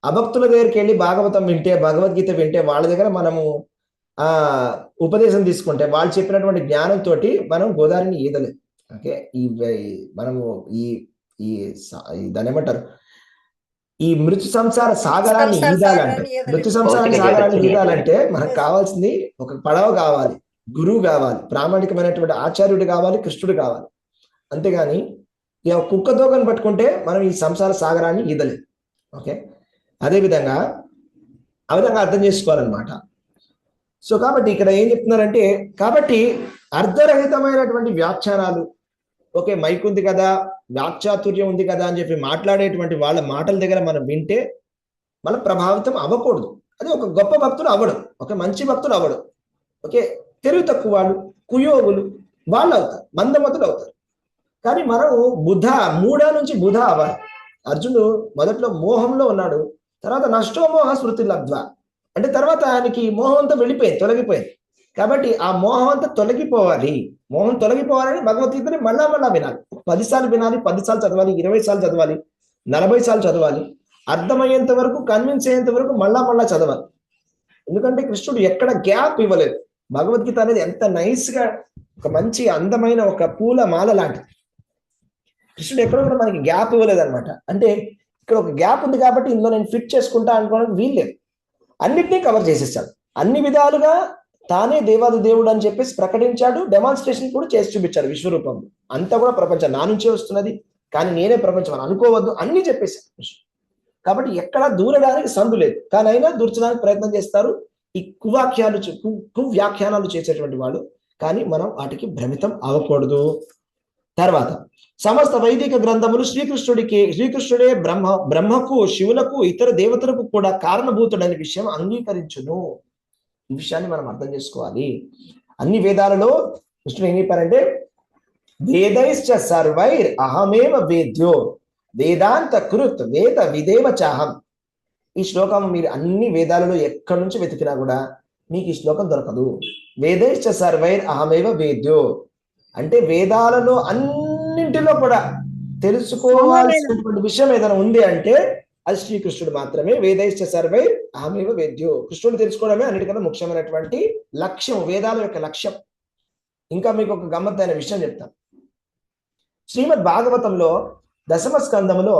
అభక్తుల దగ్గరికి వెళ్ళి భాగవతం వింటే, భగవద్గీత వింటే, వాళ్ళ దగ్గర మనము ఉపదేశం తీసుకుంటే, వాళ్ళు చెప్పినటువంటి జ్ఞానంతో మనం గోదావరిని ఈదలేదు. ఓకే, మనము దాన్ని ఏమంటారు, ఈ మృత్యు సంసార సాగరాన్ని ఈదాలంటే, మృత్యు సంసార సాగరాన్ని ఈదాలంటే మనకు కావాల్సింది ఒక పడవ కావాలి, గురువు కావాలి, ప్రామాణికమైనటువంటి ఆచార్యుడు కావాలి, కృష్ణుడు కావాలి. అంతేగాని ఇక కుక్క దోకను పట్టుకుంటే మనం ఈ సంసార సాగరాన్ని ఈదలేదు. ఓకే, అదేవిధంగా ఆ విధంగా అర్థం చేసుకోవాలన్నమాట. సో కాబట్టి ఇక్కడ ఏం చెప్తున్నారంటే, కాబట్టి అర్ధరహితమైనటువంటి వ్యాఖ్యానాలు, ఓకే మైక్ ఉంది కదా, వాక్చాతుర్యం ఉంది కదా అని చెప్పి మాట్లాడేటువంటి వాళ్ళ మాటల దగ్గర మనం వింటే మనం ప్రభావితం అవ్వకూడదు. అది ఒక గొప్ప భక్తుడు అవ్వడం, ఒక మంచి భక్తుడు అవ్వడం. ఓకే, తెలివి తక్కువ వాళ్ళు, కుయోగులు వాళ్ళు అవుతారు, మందమతులు అవుతారు. కానీ మనం మూఢ నుంచి బుధ అవ్వాలి. అర్జునుడు మొదట్లో మోహంలో ఉన్నాడు, తర్వాత నష్టోమోహ స్మృతి లబ్ధ్వ అంటే తర్వాత ఆయనకి మోహం అంతా వెళ్ళిపోయింది, తొలగిపోయింది. కాబట్టి ఆ మోహం అంతా తొలగిపోవాలి. మోహం తొలగిపోవాలని భగవద్గీతని మళ్ళా వినాలి. 10 సార్లు వినాలి, 10 సార్లు చదవాలి, 20 సార్లు చదవాలి, 40 సార్లు చదవాలి. అర్థమయ్యేంత వరకు, కన్విన్స్ అయ్యేంత వరకు మళ్ళా చదవాలి. ఎందుకంటే కృష్ణుడు ఎక్కడ గ్యాప్ ఇవ్వలేదు. భగవద్గీత అనేది ఎంత నైస్ గా, ఒక మంచి అందమైన ఒక పూల మాల లాంటిది. కృష్ణుడు ఎక్కడ కూడా మనకి గ్యాప్ ఇవ్వలేదు అనమాట. అంటే ఇక్కడ ఒక గ్యాప్ ఉంది కాబట్టి ఇందులో నేను ఫిట్ చేసుకుంటా అనుకోవడానికి వీల్లేదు. అన్నిటినీ కవర్ చేసేసాడు, అన్ని విధాలుగా తానే దేవాది దేవుడు అని చెప్పేసి ప్రకటించాడు, డెమాన్స్ట్రేషన్ కూడా చేసి చూపించాడు విశ్వరూపంలో. అంతా కూడా ప్రపంచం నా నుంచే వస్తున్నది, కానీ నేనే ప్రపంచం అని అనుకోవద్దు, అన్ని చెప్పేశాడు. కాబట్టి ఎక్కడా దూరడానికి సందు లేదు. కానీ అయినా దూర్చడానికి ప్రయత్నం చేస్తారు ఈ కువ్యాఖ్యానాలు చేసేటువంటి వాళ్ళు. కానీ మనం వాటికి భ్రమితం అవ్వకూడదు. తర్వాత సమస్త వైదిక గ్రంథములు శ్రీకృష్ణుడే బ్రహ్మకు, శివులకు, ఇతర దేవతలకు కూడా కారణభూతుడనే విషయం అంగీకరించును. ఈ విషయాన్ని మనం అర్థం చేసుకోవాలి. అన్ని వేదాలలో కృష్ణుడు ఏం చెప్పారంటే, వేదైశ్చ సర్వైర్ అహమేవ వేద్యో వేదాంత కృత్ వేద విదేవ చాహం. ఈ శ్లోకం మీరు అన్ని వేదాలలో ఎక్కడి నుంచి వెతికినా కూడా మీకు ఈ శ్లోకం దొరకదు. వేదైశ్చ సర్వైర్ అహమేవ వేద్యో అంటే వేదాలలో అన్నింటిలో కూడా తెలుసుకోవాల్సినటువంటి విషయం ఏదైనా ఉంది అంటే అది శ్రీకృష్ణుడు మాత్రమే. వేదైశ్చ సర్వై అహమేవ వేద్యో. కృష్ణుడు తెలుసుకోవడమే అన్నిటికన్నా ముఖ్యమైనటువంటి లక్ష్యం, వేదాల యొక్క లక్ష్యం. ఇంకా మీకు ఒక గమ్మత్తైన విషయం చెప్తాను. శ్రీమద్ భాగవతంలో 10వ స్కందములో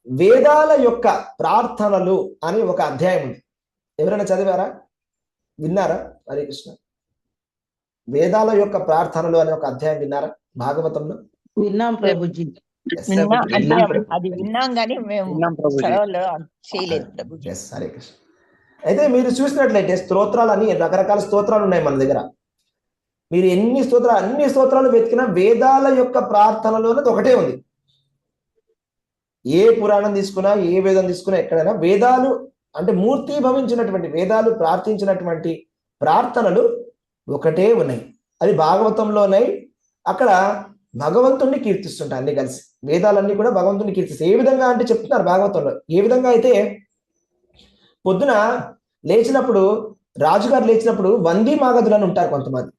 వేదాల యొక్క ప్రార్థనలు అని ఒక అధ్యాయం ఉంది. ఎవరైనా చదివారా? విన్నారా? హరే కృష్ణ. వేదాల యొక్క ప్రార్థనలు అనే ఒక అధ్యాయం విన్నారా భాగవతంలో? విన్నాం ప్రభుజీ. అది విన్నాం కానీ మేము విన్నాం ప్రభుజీ. చదవలో చేయలేదు ప్రభుజీ. ఎస్, హరే కృష్ణ. అయితే మీరు చూసినట్లయితే స్తోత్రాలు అని రకరకాల స్తోత్రాలు ఉన్నాయి మన దగ్గర. మీరు అన్ని స్తోత్రాలు వెతికినా వేదాల యొక్క ప్రార్థనలోనే ఒకటే ఉంది. ఏ పురాణం తీసుకున్నా, ఏ వేదం తీసుకున్నా, ఎక్కడైనా వేదాలు అంటే మూర్తి భవించినటువంటి వేదాలు ప్రార్థించినటువంటి ప్రార్థనలు ఒకటే ఉన్నాయి. అది భాగవతంలో ఉన్నాయి. అక్కడ భగవంతుణ్ణి కీర్తిస్తుంటాయి అన్ని కలిసి. వేదాలన్నీ కూడా భగవంతుని కీర్తిస్తాయి. ఏ విధంగా అంటే చెప్తున్నారు భాగవతంలో. ఏ విధంగా అయితే పొద్దున లేచినప్పుడు, రాజుగారు లేచినప్పుడు వందీ మాగధులు అని ఉంటారు కొంతమంది.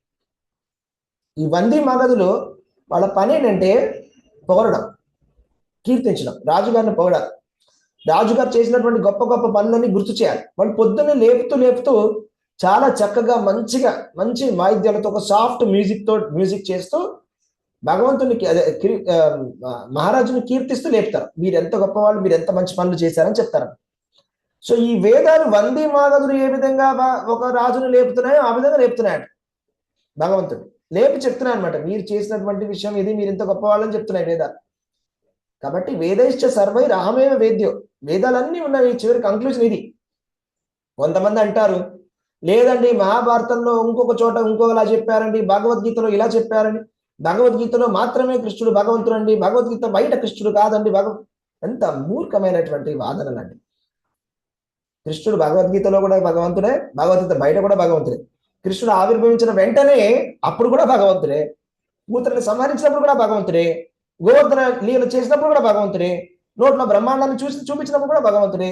ఈ వందీ మాగధులు వాళ్ళ పని ఏంటంటే పొగడడం, కీర్తించడం, రాజుగారిని పొగడాలి. రాజుగారు చేసినటువంటి గొప్ప గొప్ప పనులన్నీ గుర్తు చేయాలి. వాళ్ళు పొద్దున్నే లేపుతూ చాలా చక్కగా మంచి వాయిద్యాలతో, ఒక సాఫ్ట్ మ్యూజిక్ చేస్తూ భగవంతుని మహారాజుని కీర్తిస్తూ లేపుతారు. మీరు ఎంత గొప్పవాళ్ళు, మీరు ఎంత మంచి పనులు చేశారని చెప్తారు. సో ఈ వేదాలు వందీ మాగధులు ఏ విధంగా ఒక రాజును లేపుతున్నాయో ఆ విధంగా లేపుతున్నాయట భగవంతుడు. లేపి చెప్తున్నాయి అనమాట, మీరు చేసినటువంటి విషయం ఇది, మీరు ఇంత గొప్పవాళ్ళని చెప్తున్నాయి వేదాలు. కాబట్టి వేదైశ్చ సర్వై రామేవ వేద్యో, వేదాలన్నీ ఉన్నాయి. చివరి కంక్లూజన్ ఇది. కొంతమంది అంటారు, లేదండి మహాభారతంలో ఇంకొక చోట ఇంకొకలా చెప్పారండి, భగవద్గీతలో ఇలా చెప్పారండి, భగవద్గీతలో మాత్రమే కృష్ణుడు భగవంతుడు అండి, భగవద్గీత బయట కృష్ణుడు కాదండి. ఎంత మూర్ఖమైనటువంటి వాదనలండి. కృష్ణుడు భగవద్గీతలో కూడా భగవంతుడే, భగవద్గీత బయట కూడా భగవంతుడే. కృష్ణుడు ఆవిర్భవించిన వెంటనే అప్పుడు కూడా భగవంతుడే, కూతురిని సంహరించినప్పుడు కూడా భగవంతుడే, గోవర్ధన లీల చేసినప్పుడు కూడా భగవంతుడే, నోట్లో బ్రహ్మాండాన్ని చూపించినప్పుడు కూడా భగవంతుడే,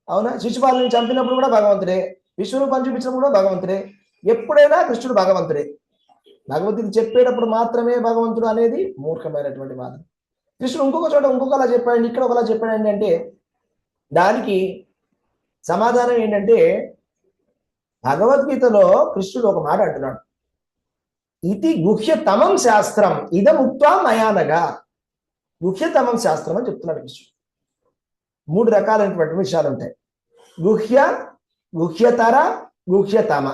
అవునా, శిశుపాలని చంపినప్పుడు కూడా భగవంతుడే, విశ్వరూపాన్ని చూపించినప్పుడు కూడా భగవంతుడే. ఎప్పుడైనా కృష్ణుడు భగవంతుడే. భగవద్గీత చెప్పేటప్పుడు మాత్రమే భగవంతుడు అనేది మూర్ఖమైనటువంటి వాదన. కృష్ణుడు ఇంకొక చోట ఇంకొకలా చెప్పాడండి, ఇక్కడ ఒకలా చెప్పాడండి అంటే దానికి సమాధానం ఏంటంటే, భగవద్గీతలో కృష్ణుడు ఒక మాట అంటున్నాడు, ఇది గుహ్యతమం శాస్త్రం ఇదముక్త్వా మయానగా. గుహ్యతమం శాస్త్రం అని చెప్తున్నాడు కృష్ణుడు. 3 రకాలైనటువంటి విషయాలు ఉంటాయి. గుహ్య, గుహ్యతర, గుహ్యతమ.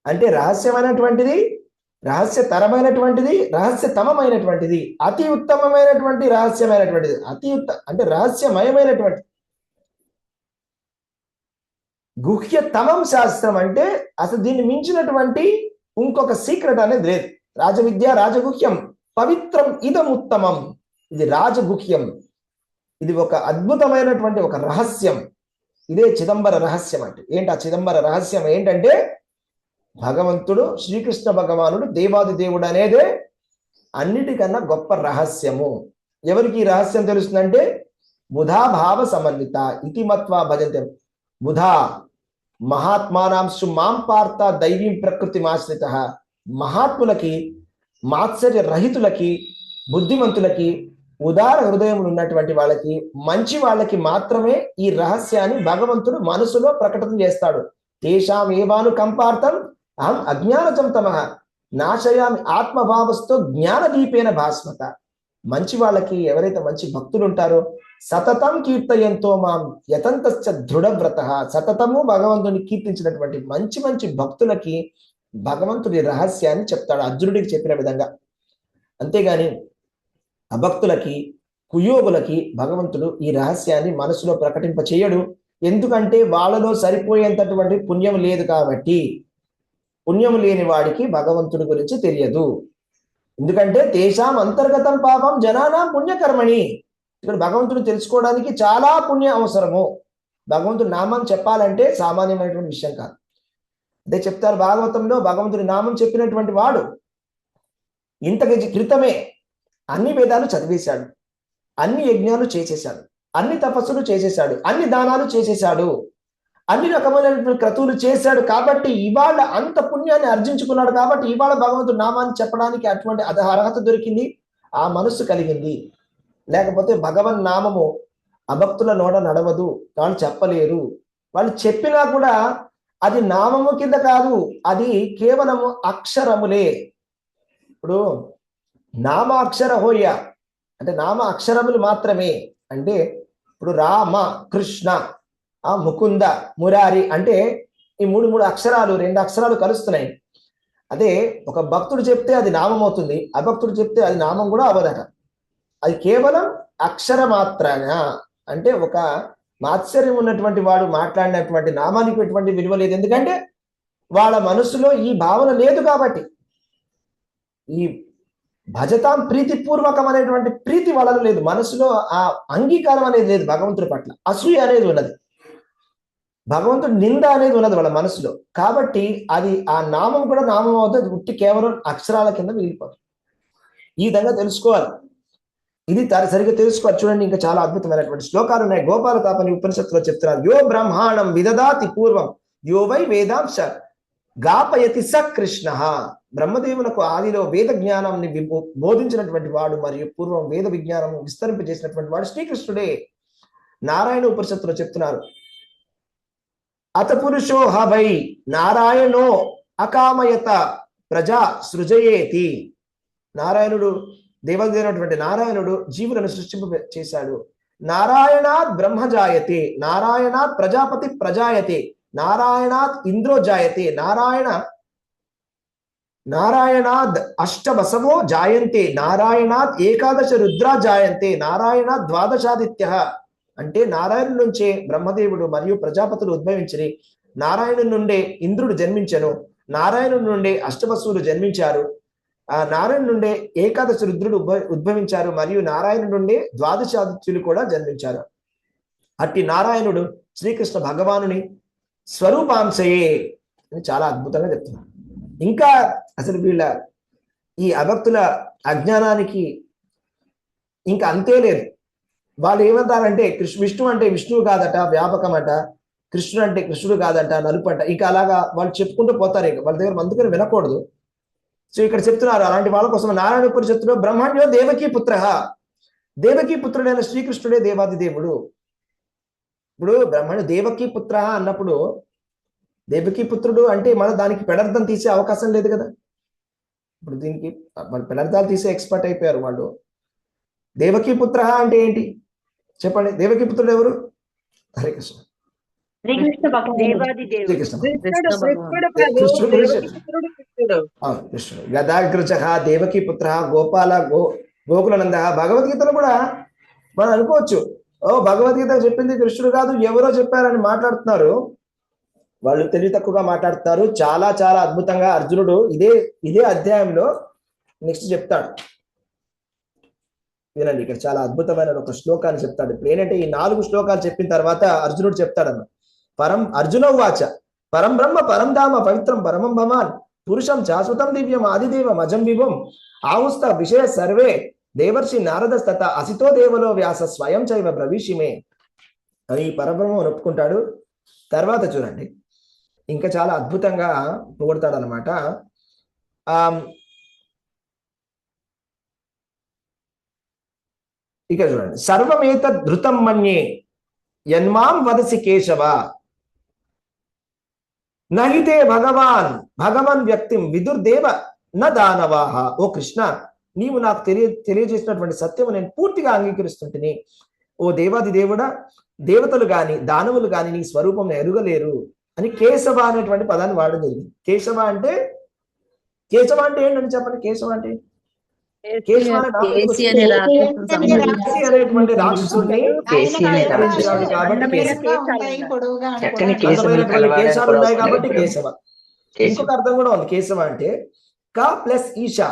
అంటే రహస్యమైనటువంటిది, రహస్యతరమైనటువంటిది, రహస్యతమమైనటువంటిది, అతి ఉత్తమమైనటువంటి రహస్యమైనటువంటిది, అంటే రహస్యమయమైనటువంటి. గుహ్యతమం శాస్త్రం అంటే అసలు దీన్ని మించినటువంటి ఇంకొక సీక్రెట్ అనేది లేదు. రాజవిద్య రాజగుహ్యం పవిత్రం ఇదముత్తమం. ఇది రాజగుహ్యం, ఇది ఒక అద్భుతమైనటువంటి ఒక రహస్యం. ఇదే చిదంబర రహస్యం. అంటే ఏంటి ఆ చిదంబర రహస్యం ఏంటంటే, భగవంతుడు శ్రీకృష్ణ భగవానుడు దేవాది దేవుడు అనేదే అన్నిటికన్నా గొప్ప రహస్యము. ఎవరికి ఈ రహస్యం తెలుస్తుందంటే, బుధా భావ సమన్విత ఇతి మత్వా భజంతే. బుధా మహాత్మానాంశు మాం పార్త దైవీం ప్రకృతి ఆశ్రిత. మహాత్ములకి, మాత్సర్య రహితులకి, బుద్ధిమంతులకి, ఉదార హృదయములు ఉన్నటువంటి వాళ్ళకి, మంచి వాళ్ళకి మాత్రమే ఈ రహస్యాన్ని భగవంతుడు మనసులో ప్రకటన చేస్తాడు. తేషాం ఏవాను కంపార్థం అహం అజ్ఞానజం తమః నాశయామి ఆత్మభావస్తో జ్ఞానదీపేన భాస్మత. మంచి వాళ్ళకి, ఎవరైతే మంచి భక్తులు ఉంటారో, సతతం కీర్తయంతో మాం యతంతశ్చ దృఢవ్రత. సతతము భగవంతుని కీర్తించినటువంటి మంచి భక్తులకి భగవంతుడి రహస్యాన్ని చెప్తాడు, అర్జునుడికి చెప్పిన విధంగా. అంతేగాని అభక్తులకి, కుయోగులకి భగవంతుడు ఈ రహస్యాన్ని మనసులో ప్రకటింప చేయడు. ఎందుకంటే వాళ్ళలో సరిపోయేంతటువంటి పుణ్యం లేదు కాబట్టి. పుణ్యం లేని వాడికి భగవంతుడి గురించి తెలియదు. ఎందుకంటే తేషాం అంతర్గతం పాపం జనానాం పుణ్యకర్మణి. ఇక్కడ భగవంతుడు తెలుసుకోవడానికి చాలా పుణ్యం అవసరము. భగవంతుడి నామం చెప్పాలంటే సామాన్యమైనటువంటి విషయం కాదు. అదే చెప్తారు భాగవతంలో, భగవంతుడి నామం చెప్పినటువంటి వాడు ఇంతకి క్రితమే అన్ని వేదాలు చదివేశాడు, అన్ని యజ్ఞాలు చేసేశాడు, అన్ని తపస్సులు చేసేశాడు, అన్ని దానాలు చేసేశాడు, అన్ని రకమైనటువంటి క్రతువులు చేశాడు. కాబట్టి ఇవాళ అంత పుణ్యాన్ని ఆర్జించుకున్నాడు. కాబట్టి ఇవాళ భగవంతుడి నామాన్ని చెప్పడానికి అటువంటి అర్హత దొరికింది, ఆ మనస్సు కలిగింది. లేకపోతే భగవన్ నామము అభక్తుల నోట నడవదు, వాళ్ళు చెప్పలేరు. వాళ్ళు చెప్పినా కూడా అది నామము కింద కాదు, అది కేవలము అక్షరములే. ఇప్పుడు నామ అక్షర హోయ అంటే నామ అక్షరములు మాత్రమే. అంటే ఇప్పుడు రామ, కృష్ణ, ముకుంద, మురారి అంటే ఈ మూడు అక్షరాలు, 2 అక్షరాలు కలుస్తున్నాయి. అదే ఒక భక్తుడు చెప్తే అది నామం అవుతుంది, అభక్తుడు చెప్తే అది నామం కూడా అవ్వదట. అది కేవలం అక్షర మాత్రాన, అంటే ఒక మాత్సర్యం ఉన్నటువంటి వాడు మాట్లాడినటువంటి నామానికి ఎటువంటి విలువ లేదు. ఎందుకంటే వాళ్ళ మనసులో ఈ భావన లేదు కాబట్టి. ఈ భజతాం ప్రీతిపూర్వకం అనేటువంటి ప్రీతి వాళ్ళలో లేదు, మనసులో ఆ అంగీకారం అనేది లేదు భగవంతుడి పట్ల, అసూయ అనేది ఉన్నది, భగవంతుడి నింద అనేది ఉన్నది వాళ్ళ మనసులో. కాబట్టి అది ఆ నామం కూడా నామం అవుతుంది, ఉట్టి కేవలం అక్షరాల కింద మిగిలిపోతుంది. ఈ విధంగా తెలుసుకోవాలి, ఇది సరిగ్గా తెలుసుకోవాలి. చూడండి, ఇంకా చాలా అద్భుతమైనటువంటి శ్లోకాలు ఉన్నాయి. గోపాల తాపని ఉపనిషత్తులో చెప్తున్నారు, యో బ్రహ్మాండం విదదాతి పూర్వం యో వై వేదాంశ గాపయతి స కృష్ణ. బ్రహ్మదేవులకు ఆదిలో వేద జ్ఞానాన్ని బోధించినటువంటి వాడు మరియు పూర్వం వేద విజ్ఞానం విస్తరింపజేసినటువంటి వాడు శ్రీకృష్ణుడే. నారాయణ ఉపనిషత్తులో చెప్తున్నారు, అత పురుషో హ వై నారాయణో అకామయత ప్రజా సృజయేతి. నారాయణుడు, దేవదేవుడైనటువంటి నారాయణుడు జీవులను సృష్టింప చేశాడు. నారాయణాత్ బ్రహ్మ జాయతే, నారాయణాత్ ప్రజాపతి ప్రజాయతే, నారాయణాత్ ఇంద్రో జాయతే, నారాయణాద్ అష్టవసవో జాయంతే, నారాయణాత్ ఏకాదశ రుద్రా జాయంతే, నారాయణాత్ ద్వాదశాదిత్య. అంటే నారాయణ నుంచే బ్రహ్మదేవుడు మరియు ప్రజాపతులు ఉద్భవించి, నారాయణుడి నుండే ఇంద్రుడు జన్మించను, నారాయణుడి నుండే అష్టవసువులు జన్మించారు, ఆ నారాయణ నుండే ఏకాదశ రుద్రుడు ఉద్భవించారు, మరియు నారాయణుడి నుండే ద్వాదశాదిత్యులు కూడా జన్మించారు. అట్టి నారాయణుడు శ్రీకృష్ణ భగవానుని స్వరూపాంశయే అని చాలా అద్భుతంగా చెప్తున్నారు. ఇంకా అసలు వీళ్ళ ఈ అభక్తుల అజ్ఞానానికి ఇంకా అంతే లేదు. వాళ్ళు ఏమంటారంటే విష్ణు అంటే విష్ణువు కాదట, వ్యాపకమట, కృష్ణుడు అంటే కృష్ణుడు కాదట, నలుపంట, ఇంకా అలాగా వాళ్ళు చెప్పుకుంటూ పోతారు. ఇంకా వాళ్ళ దగ్గర అందుకని వినకూడదు. సో ఇక్కడ చెప్తున్నారు, అలాంటి వాళ్ళ కోసం నారాయణ ఉపనిషత్తులో బ్రహ్మణ్యో దేవకీ పుత్ర, దేవకీ పుత్రుడైన శ్రీకృష్ణుడే దేవాది దేవుడు. ఇప్పుడు బ్రహ్మణ్య దేవకీ పుత్ర అన్నప్పుడు దేవకీ పుత్రుడు అంటే మన దానికి పెడర్థం తీసే అవకాశం లేదు కదా. ఇప్పుడు దీనికి పెడర్థాలు తీసే ఎక్స్పర్ట్ అయిపోయారు వాళ్ళు. దేవకీ పుత్ర అంటే ఏంటి చెప్పండి? దేవకీ పుత్రుడు ఎవరు? హరే కృష్ణ. కృష్ణుడు గదాగ్రజ దేవకీ పుత్ర గోపాల గోకులనంద. భగవద్గీతలో కూడా మనం అనుకోవచ్చు, ఓ భగవద్గీత చెప్పింది కృష్ణుడు కాదు ఎవరో చెప్పారని మాట్లాడుతున్నారు. వాళ్ళు తెలివి తక్కువగా మాట్లాడుతున్నారు. చాలా చాలా అద్భుతంగా అర్జునుడు ఇదే అధ్యాయంలో నెక్స్ట్ చెప్తాడు. వినండి, ఇక్కడ చాలా అద్భుతమైన ఒక శ్లోకాన్ని చెప్తాడు. ఇప్పుడు ఏంటంటే ఈ 4 శ్లోకాలు చెప్పిన తర్వాత అర్జునుడు చెప్తాడన్న అర్జున వాచ పరం బ్రహ్మ పరం ధామ పవిత్రం పరమం భవాన్ పురుషం శాశ్వతం దివ్యం ఆదిదేవం అజం విభం ఆవుస్త విషయ సర్వే దేవర్షి నారదస్తత అసితో దేవలో వ్యాస స్వయం చైవ బ్రవీషిమే అని ఈ పరబ్రహ్మను ఒప్పుకుంటాడు. తర్వాత చూడండి, ఇంకా చాలా అద్భుతంగా పొగుడతాడు అనమాట. ఇక చూడండి, సర్వమేత ధృతం మన్యే యన్మాం వదసి కేశవ నహితే భగవాన్ వ్యక్తిం విదుర్దేవ న దానవాహ. ఓ కృష్ణ, నీవు నాకు తెలియజేసినటువంటి సత్యము నేను పూర్తిగా అంగీకరిస్తుంటిని. ఓ దేవాది దేవుడా, దేవతలు గాని దానవులు గాని నీ స్వరూపం ఎరుగలేరు అని కేశవ అనేటువంటి పదాన్ని వాడడం జరిగింది. కేశవ అంటే ఏంటని చెప్పండి? కేశవ అంటే అనేటువంటి రాక్షసుడిని కేశాలు ఉన్నాయి కాబట్టి కేశవ. ఇంకొక అర్థం కూడా ఉంది. కేశవ అంటే క ప్లస్ ఈశా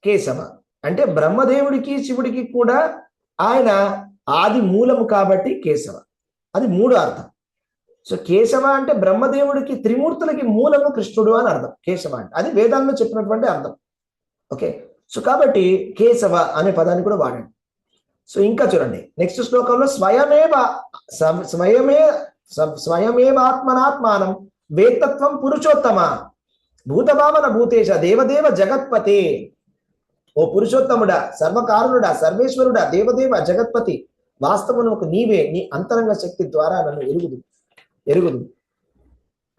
కేశవ అంటే బ్రహ్మదేవుడికి శివుడికి కూడా ఆయన ఆది మూలము కాబట్టి కేశవ. అది 3వ అర్థం. సో కేశవ అంటే బ్రహ్మదేవుడికి త్రిమూర్తులకి మూలము కృష్ణుడు అని అర్థం కేశవ అంటే. అది వేదాల్లో చెప్పినటువంటి అర్థం. ఓకే, సో కాబట్టి కేశవ అనే పదాన్ని కూడా వాడండి. సో ఇంకా చూడండి, నెక్స్ట్ శ్లోకంలో స్వయమేవాత్మనాత్మానం వేత్తత్వం పురుషోత్తమ భూతభావన భూతేశ దేవదేవ జగత్పతి. ఓ పురుషోత్తముడా, సర్వకారుణుడా, సర్వేశ్వరుడా, దేవదేవ జగత్పతి, వాస్తవమునకు నీవే, నీ అంతరంగ శక్తి ద్వారా నన్ను ఎరుగుదు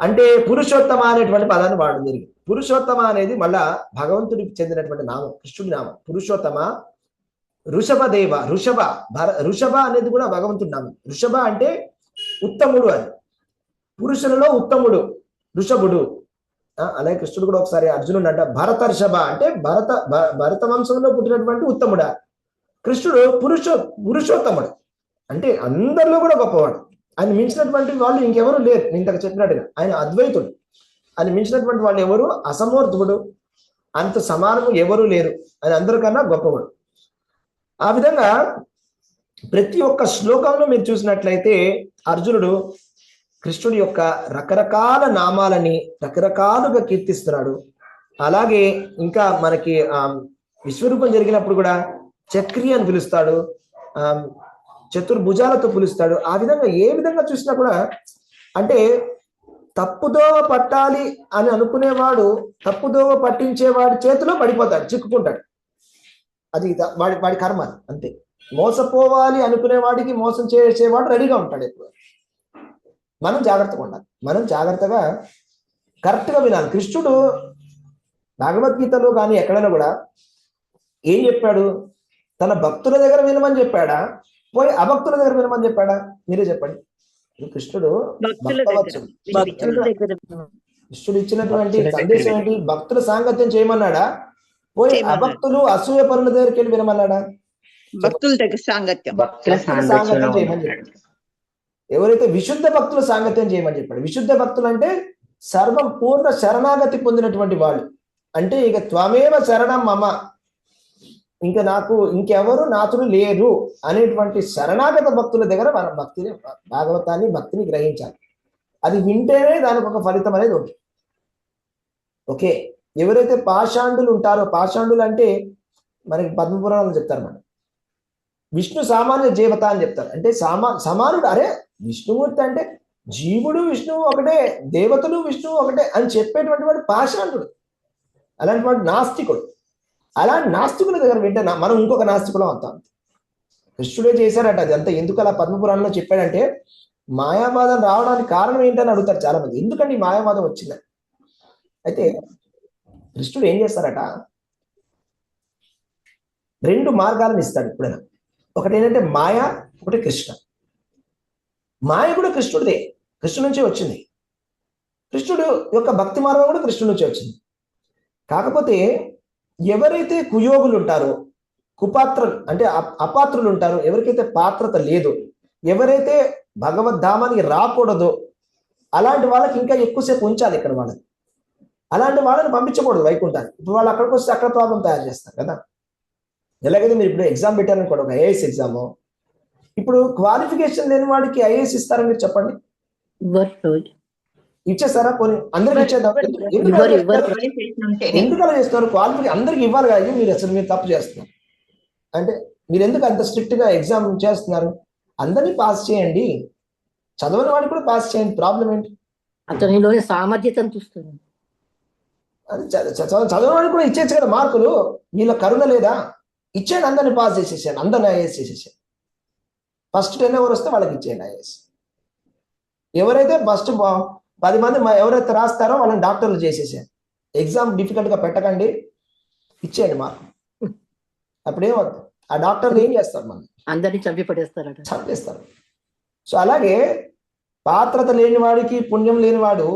అంటే పురుషోత్తమ అనేటువంటి పదాన్ని వాడడం జరిగింది. పురుషోత్తమ అనేది మళ్ళా భగవంతుడికి చెందినటువంటి నామం, కృష్ణుడి నామం. పురుషోత్తమ, ఋషభదేవ, ఋషభ అనేది కూడా భగవంతుడి నామం. ఋషభ అంటే ఉత్తముడు అని. పురుషులలో ఉత్తముడు ఋషభుడు. అలాగే కృష్ణుడు కూడా ఒకసారి అర్జునుడు అంట భరతర్షభ అంటే భరత వంశంలో పుట్టినటువంటి ఉత్తముడా. కృష్ణుడు పురుషోత్తముడు అంటే అందరిలో కూడా గొప్పవాడు. ఆయన మించినటువంటి వాళ్ళు ఇంకెవరు లేరు. ఇంతకు చెప్పినట్టుగా ఆయన అద్వైతుడు. ఆయన మించినటువంటి వాళ్ళు ఎవరు అసమర్థుడు, అంత సమానము ఎవరు లేరు. ఆయన అందరికన్నా గొప్పవాడు. ఆ విధంగా ప్రతి ఒక్క శ్లోకంలో మీరు చూసినట్లయితే అర్జునుడు కృష్ణుడి యొక్క రకరకాల నామాలని రకరకాలుగా కీర్తిస్తున్నాడు. అలాగే ఇంకా మనకి విశ్వరూపం జరిగినప్పుడు కూడా చక్రి అని పిలుస్తాడు, చతుర్భుజాలతో పిలుస్తాడు. ఆ విధంగా ఏ విధంగా చూసినా కూడా అంటే తప్పుదోవ పట్టాలి అని అనుకునేవాడు తప్పుదోవ పట్టించేవాడి చేతిలో పడిపోతాడు, చిక్కుకుంటాడు. అది వాడి కర్మ అంతే. మోసపోవాలి అనుకునే వాడికి మోసం చేసేవాడు రెడీగా ఉంటాడు ఎప్పుడు. మనం జాగ్రత్తగా ఉండాలి, మనం జాగ్రత్తగా కరెక్ట్గా వినాలి. కృష్ణుడు భగవద్గీతలో కానీ ఎక్కడైనా కూడా ఏం చెప్పాడు? తన భక్తుల దగ్గర వినమని చెప్పాడా, పోయి అభక్తుల దగ్గర వినమని చెప్పాడా? మీరే చెప్పండి. కృష్ణుడు కృష్ణుడు ఇచ్చినటువంటి సందేశం ఏంటి? భక్తుల సాంగత్యం చేయమన్నాడా, పోయి అభక్తులు అసూయ పరుల దగ్గరికి వెళ్ళి వినమన్నాడా? భక్తుల దగ్గర సాంగత్యం చేయమని చెప్పాడు. ఎవరైతే విశుద్ధ భక్తుల సాంగత్యం చేయమని చెప్పాడు. విశుద్ధ భక్తులు అంటే సర్వం పూర్ణ శరణాగతి పొందినటువంటి వాళ్ళు. అంటే ఇక త్వమేవ శరణం మమ, ఇంకా నాకు ఇంకెవరు నాతుడు లేరు అనేటువంటి శరణాగత భక్తుల దగ్గర మన భక్తిని భాగవతాన్ని భక్తిని గ్రహించాలి. అది వింటేనే దానికి ఒక ఫలితం అనేది ఉంటుంది. ఓకే, ఎవరైతే పాషాండులు ఉంటారో, పాషాండులు అంటే మనకి పద్మపురాణాలు చెప్తారు, మన విష్ణు సామాన్య జీవత అని చెప్తారు. అంటే సమానుడు. అరే విష్ణుమూర్తి అంటే జీవుడు విష్ణువు ఒకటే, దేవతలు విష్ణువు ఒకటే అని చెప్పేటువంటి వాడు పాషాండుడు. అలాంటి వాడు నాస్తికుడు. అలాంటి నాస్తికుల దగ్గర వింటే మనం ఇంకొక నాస్తికులం అవుతాం. కృష్ణుడే చేశారట అది అంతా. ఎందుకు అలా పద్మపురాణంలో చెప్పాడంటే మాయావాదం రావడానికి కారణం ఏంటని అడుగుతారు చాలా మంది. ఎందుకండి మాయావాదం వచ్చిందని. అయితే కృష్ణుడు ఏం చేస్తారట, రెండు మార్గాలను ఇస్తాడు ఎప్పుడైనా. ఒకటి ఏంటంటే మాయ, ఒకటి కృష్ణ. మాయ కూడా కృష్ణుడిదే, కృష్ణుడి నుంచే వచ్చింది. కృష్ణుడు యొక్క భక్తి మార్గం కూడా కృష్ణుడి నుంచే వచ్చింది. కాకపోతే ఎవరైతే కుయోగులు ఉంటారో, కుపాత్రలు అంటే అపాత్రులు ఉంటారో, ఎవరికైతే పాత్రత లేదు, ఎవరైతే భగవద్ధామానికి రాకూడదో అలాంటి వాళ్ళకి ఇంకా ఎక్కువసేపు ఉంచాలి ఇక్కడ వాళ్ళని. అలాంటి వాళ్ళని పంపించకూడదు వైకుంఠానికి. ఇప్పుడు వాళ్ళు అక్కడికి వస్తే అక్కడ ప్రాబ్లం తయారు చేస్తారు కదా. ఎలాగైతే మీరు ఇప్పుడు ఎగ్జామ్ పెట్టారనుకోండి, ఒక ఐఏఎస్ ఎగ్జామ్, ఇప్పుడు క్వాలిఫికేషన్ లేని వాడికి ఐఏఎస్ ఇస్తారని మీరు చెప్పండి, ఇచ్చేస్తారా? పోనీ అందరికి ఇచ్చేద్దాం. ఎందుకు అలా చేస్తున్నారు? క్వాలిఫికేషన్ అందరికి ఇవ్వాలి కదా. మీరు తప్పు చేస్తున్నారు. అంటే మీరు ఎందుకు అంత స్ట్రిక్ట్ గా ఎగ్జామ్ చేస్తున్నారు? అందరినీ పాస్ చేయండి, చదవని వాడిని కూడా పాస్ చేయండి. ప్రాబ్లం ఏంటి? అతనిలోని సామర్థ్యతను చూస్తుంది. అది చదవని వాడిని కూడా ఇచ్చేచ్చు కదా మార్కులు. వీళ్ళ కరుణ లేదా? ఇచ్చేయండి, అందరినీ పాస్ చేసేసాను, అందరినీ ఐఏఎస్ చేసేసాను. ఫస్ట్ 10 ఎవరు వస్తే వాళ్ళకి ఇచ్చేయండి ఐఏఎస్. ఎవరైతే ఫస్ట్ 10 మంది ఎవరైతే రాస్తారో వాళ్ళని డాక్టర్లు చేసేసాను. ఎగ్జామ్ డిఫికల్ట్ గా పెట్టకండి, ఇచ్చేయండి మార్కు. అప్పుడేమవుతుంది? ఆ డాక్టర్లు ఏం చేస్తారు? మనం అందరినీ చంపేస్తారు. సో అలాగే పాత్రత లేని వాడికి, పుణ్యం లేని వాడు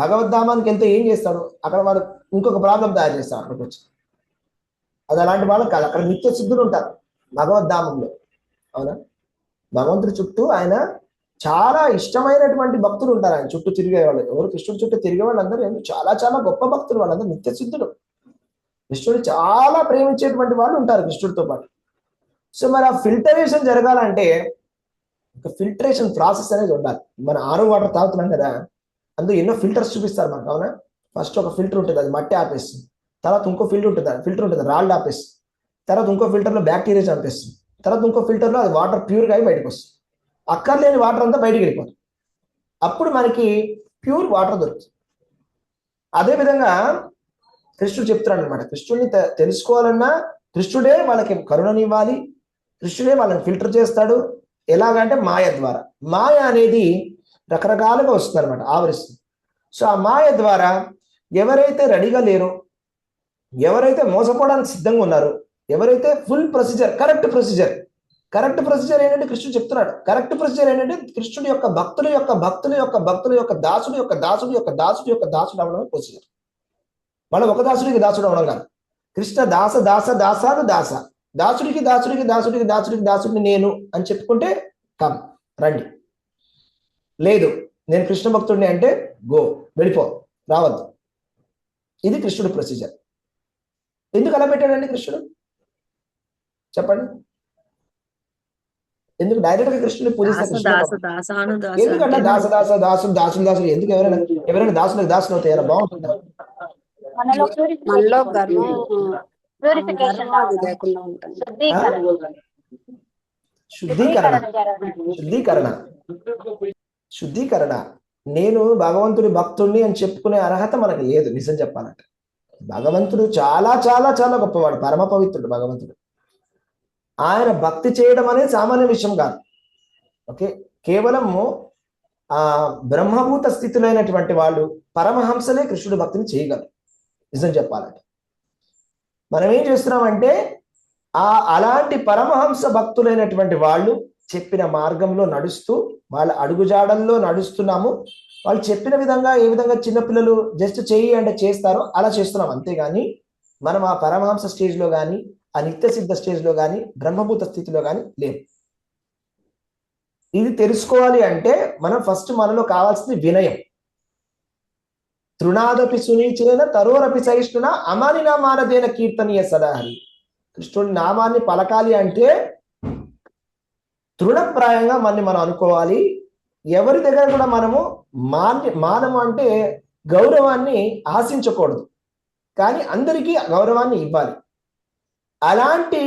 భగవద్ధామానికి వెళ్తే ఏం చేస్తాడు? అక్కడ వాడు ఇంకొక ప్రాబ్లం తయారు చేస్తాడు అక్కడికి వచ్చి. అది అలాంటి వాళ్ళు కాదు. అక్కడ నిత్య సిద్ధులు ఉంటారు భగవద్ధామంలో. అవునా? భగవంతుడి చుట్టూ ఆయన చాలా ఇష్టమైనటువంటి భక్తులు ఉంటారు. ఆయన చుట్టూ తిరిగేవాళ్ళు ఎవరు? కృష్ణుడి చుట్టూ తిరిగే వాళ్ళందరూ చాలా చాలా గొప్ప భక్తులు. వాళ్ళందరూ నిత్య సిద్ధులు. కృష్ణుడు చాలా ప్రేమించేటువంటి వాళ్ళు ఉంటారు కృష్ణుడితో పాటు. సో మరి ఆ ఫిల్టరేషన్ జరగాలంటే ఒక ఫిల్టరేషన్ ప్రాసెస్ అనేది ఉండాలి. మన ఆరో వాటర్ తాగుతున్నాం కదా, అందులో ఎన్నో ఫిల్టర్స్ చూపిస్తారు మనకు. అవునా? ఫస్ట్ ఒక ఫిల్టర్ ఉంటుంది, అది మట్టి ఆపేస్తుంది. తర్వాత ఇంకో ఫిల్టర్ ఉంటుంది, రాళ్ళు ఆపేస్తుంది. తర్వాత ఇంకో ఫిల్టర్లో బ్యాక్టీరియా చంపేస్తుంది. తర్వాత ఇంకో ఫిల్టర్లో అది వాటర్ ప్యూర్గా అయి బయటకు వస్తుంది. అక్కర్లేని వాటర్ అంతా బయటికి వెళ్ళిపోతుంది. అప్పుడు మనకి ప్యూర్ వాటర్ దొరుకుతుంది. అదేవిధంగా కృష్ణుడు చెప్తున్నాడు అనమాట. కృష్ణుడిని తెలుసుకోవాలన్నా కృష్ణుడే వాళ్ళకి కరుణనివ్వాలి, కృష్ణుడే వాళ్ళని ఫిల్టర్ చేస్తాడు. ఎలాగంటే మాయ ద్వారా. మాయ అనేది రకరకాలుగా వస్తుంది అనమాట, ఆవరిస్తుంది. సో ఆ మాయ ద్వారా ఎవరైతే రెడీగా లేరో, ఎవరైతే మోసపోవడానికి సిద్ధంగా ఉన్నారో, ఎవరైతే full procedure, correct procedure correct procedure ఏంటంటే కృష్ణుడు చెప్తున్నాడు. కరెక్ట్ ప్రొసీజర్ ఏంటంటే కృష్ణుడి యొక్క భక్తుల యొక్క దాసుడు యొక్క దాసుడు అవడం ప్రొసీజర్. మళ్ళీ ఒక దాసుడికి దాసుడు అవడం కాదు. కృష్ణ దాసాను దాసుడికి నేను అని చెప్పుకుంటే కమ్ రండి. లేదు నేను కృష్ణ భక్తుడిని అంటే గో, వెళ్ళిపో, రావద్దు. ఇది కృష్ణుడి ప్రొసీజర్. ఎందుకు అలా పెట్టాడండి కృష్ణుడు? చెప్పండి. ఎందుకు డైరెక్ట్ గా కృష్ణుని పూజిస్తారు? ఎందుకంటే దాసులు ఎందుకు? ఎవరైనా దాసులు అవుతాయా? బాగుంటుందా? శుద్ధీకరణ. నేను భగవంతుడి భక్తుడిని అని చెప్పుకునే అర్హత మనకు లేదు. నిజం చెప్పాలంటే భగవంతుడు చాలా చాలా చాలా గొప్పవాడు, పరమ పవిత్రుడు భగవంతుడు. ఆయన భక్తి చేయడం అనేది సామాన్య విషయం కాదు. ఓకే, కేవలము బ్రహ్మభూత స్థితిలో అయినటువంటి వాళ్ళు, పరమహంసలే కృష్ణుడి భక్తిని చేయగలరు. నిజం చెప్పాలంటే మనం ఏం చేస్తున్నామంటే అలాంటి పరమహంస భక్తులైనటువంటి వాళ్ళు చెప్పిన మార్గంలో నడుస్తూ, వాళ్ళ అడుగుజాడల్లో నడుస్తున్నాము. వాళ్ళు చెప్పిన విధంగా, ఏ విధంగా చిన్నపిల్లలు జస్ట్ చెయ్యి అంటే చేస్తారో అలా చేస్తున్నాం. అంతేగాని మనం ఆ పరమహంస స్టేజ్లో కానీ, ఆ నిత్య సిద్ధ స్టేజ్లో కానీ, బ్రహ్మభూత స్థితిలో కానీ లేవు. ఇది తెలుసుకోవాలి అంటే మనం ఫస్ట్ మనలో కావాల్సింది వినయం. తృణాదపి సునీచేన తరోరపి సహిష్ణున అమానినా మానదేన కీర్తనీయ సదాహరి. కృష్ణుడి నామాన్ని పలకాలి అంటే తృణప్రాయంగా మనం అనుకోవాలి. ఎవరి దగ్గర కూడా మనము మానము అంటే గౌరవాన్ని ఆశించకూడదు, కానీ అందరికీ గౌరవాన్ని ఇవ్వాలి. అలాంటి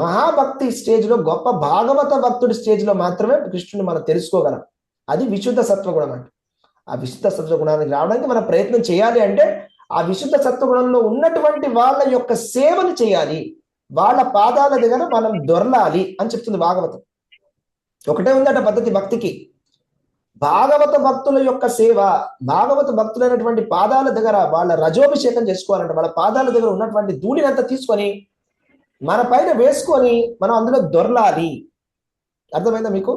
మహాభక్తి స్టేజ్లో, గొప్ప భాగవత భక్తుడి స్టేజ్లో మాత్రమే కృష్ణుని మనం తెలుసుకోగలం. అది విశుద్ధ సత్వగుణం అంటే. ఆ విశుద్ధ సత్వగుణానికి రావడానికి మనం ప్రయత్నం చేయాలి అంటే ఆ విశుద్ధ సత్వగుణంలో ఉన్నటువంటి వాళ్ళ యొక్క సేవను చేయాలి, వాళ్ళ పాదాల దగ్గర మనం దొరలాలి అని చెప్తుంది భాగవతం. ఒకటే ఉందట పద్ధతి భక్తికి. భాగవత భక్తుల యొక్క సేవ, భాగవత భక్తులైనటువంటి పాదాల దగ్గర వాళ్ళ రజోభిషేకం చేసుకోవాలంటే, వాళ్ళ పాదాల దగ్గర ఉన్నటువంటి ధూళినంతా తీసుకొని మన పైన వేసుకొని మనం అందులో దొరలాలి. అర్థమైందా మీకు?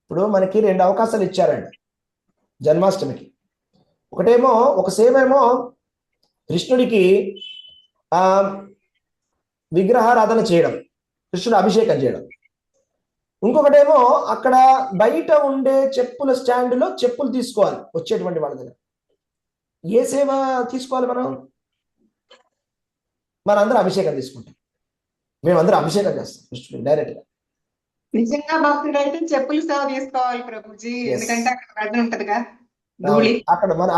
ఇప్పుడు మనకి 2 అవకాశాలు ఇచ్చారండి జన్మాష్టమికి. ఒకటేమో ఒక సేవ ఏమో కృష్ణుడికి విగ్రహారాధన చేయడం, కృష్ణుడు అభిషేకం చేయడం. ఇంకొకటేమో అక్కడ బయట ఉండే చెప్పుల స్టాండ్లో చెప్పులు తీసుకోవాలి వచ్చేటువంటి వాళ్ళ దగ్గర. ఏ సేవ తీసుకోవాలి మనం? మనందరం అభిషేకం తీసుకుంటాం. మేమందరం అభిషేకం చేస్తాం కృష్ణుడికి డైరెక్ట్ గా. నిజంగా భక్తుడు అయితే చెప్పులు సేవ తీసుకోవాలి ప్రభుజీ, ఎందుకంటే అక్కడ రద్దు ఉంటదిగా.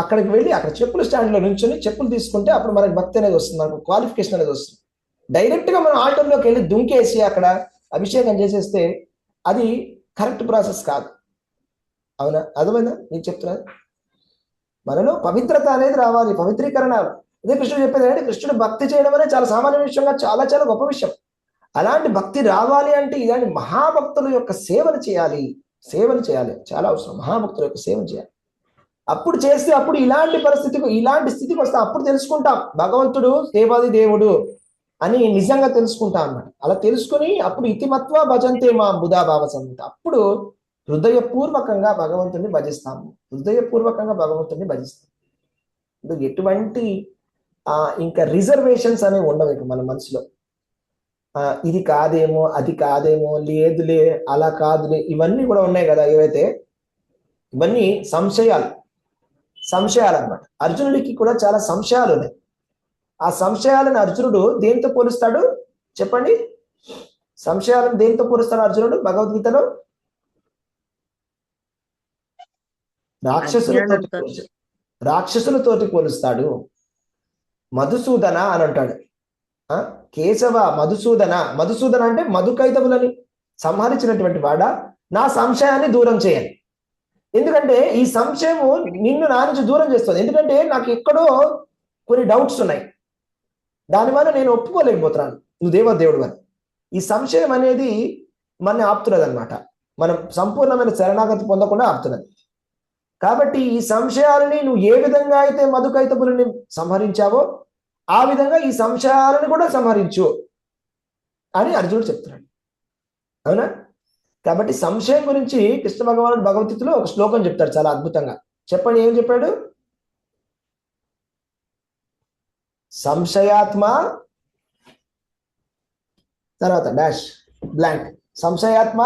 అక్కడికి వెళ్ళి అక్కడ చెప్పుల స్టాండ్ లో నుంచొని చెప్పులు తీసుకుంటే అప్పుడు మనకి భక్తి అనేది వస్తుంది, మనకు క్వాలిఫికేషన్ అనేది వస్తుంది. డైరెక్ట్ గా మనం ఆల్టర్లోకి వెళ్ళి దుంకేసి అక్కడ అభిషేకం చేసేస్తే అది కరెక్ట్ ప్రాసెస్ కాదు. అవునా? అర్థమైందా నేను చెప్తున్నాను? మనలో పవిత్రత అనేది రావాలి, పవిత్రీకరణ. ఇదే కృష్ణుడు చెప్పేది ఏంటంటే కృష్ణుడు భక్తి చేయడం అనేది చాలా సామాన్య విషయంగా చాలా చాలా గొప్ప విషయం. అలాంటి భక్తి రావాలి అంటే ఇలాంటి మహాభక్తుల యొక్క సేవను చేయాలి, చాలా అవసరం. మహాభక్తుల యొక్క సేవను చేయాలి. అప్పుడు చేస్తే అప్పుడు ఇలాంటి స్థితికి వస్తే అప్పుడు తెలుసుకుంటాం భగవంతుడు దేవాది దేవుడు అని నిజంగా తెలుసుకుంటాం అన్నమాట. అలా తెలుసుకుని అప్పుడు ఇతిమత్వ భజంతే మా బుధా భావ సంహిత. అప్పుడు హృదయపూర్వకంగా భగవంతుడిని భజిస్తాము, ఎటువంటి ఇంకా రిజర్వేషన్స్ అనేవి ఉండవు ఇక మన మనసులో. ఇది కాదేమో, అది కాదేమో, లేదులే, అలా కాదులే, ఇవన్నీ కూడా ఉన్నాయి కదా. ఏవైతే ఇవన్నీ సంశయాలు అన్నమాట. అర్జునుడికి కూడా చాలా సంశయాలు ఉన్నాయి. ఆ సంశయాలను అర్జునుడు దేంతో పోలుస్తాడు చెప్పండి? సంశయాలను దేంతో పోలుస్తాడు అర్జునుడు భగవద్గీతలో? రాక్షసులతోటి పోలుస్తాడు. మధుసూదన అని అంటాడు. కేశవ మధుసూదన అంటే మధుకైతవులని సంహరించినటువంటి వాడా, నా సంశయాన్ని దూరం చేయాలి. ఎందుకంటే ఈ సంశయము నిన్ను నా నుంచి దూరం చేస్తుంది. ఎందుకంటే నాకు ఎక్కడో కొన్ని డౌట్స్ ఉన్నాయి, దానివల్ల నేను ఒప్పుకోలేకపోతున్నాను నువ్వు దేవదేవుడు అని. ఈ సంశయం అనేది మన ఆపుతున్నది అనమాట. మనం సంపూర్ణమైన శరణాగతి పొందకుండా ఆపుతున్నది. కాబట్టి ఈ సంశయాలని నువ్వు ఏ విధంగా అయితే మధుకైతవులని సంహరించావో ఆ విధంగా ఈ సంశయాలను కూడా సంహరించు అని అర్జునుడు చెప్తున్నాడు. అవునా? కాబట్టి సంశయం గురించి కృష్ణ భగవానుడు భగవద్గీతలో ఒక శ్లోకం చెప్తాడు చాలా అద్భుతంగా. చెప్పండి, ఏం చెప్పాడు? సంశయాత్మ తర్వాత డాష్ బ్లాంక్. సంశయాత్మ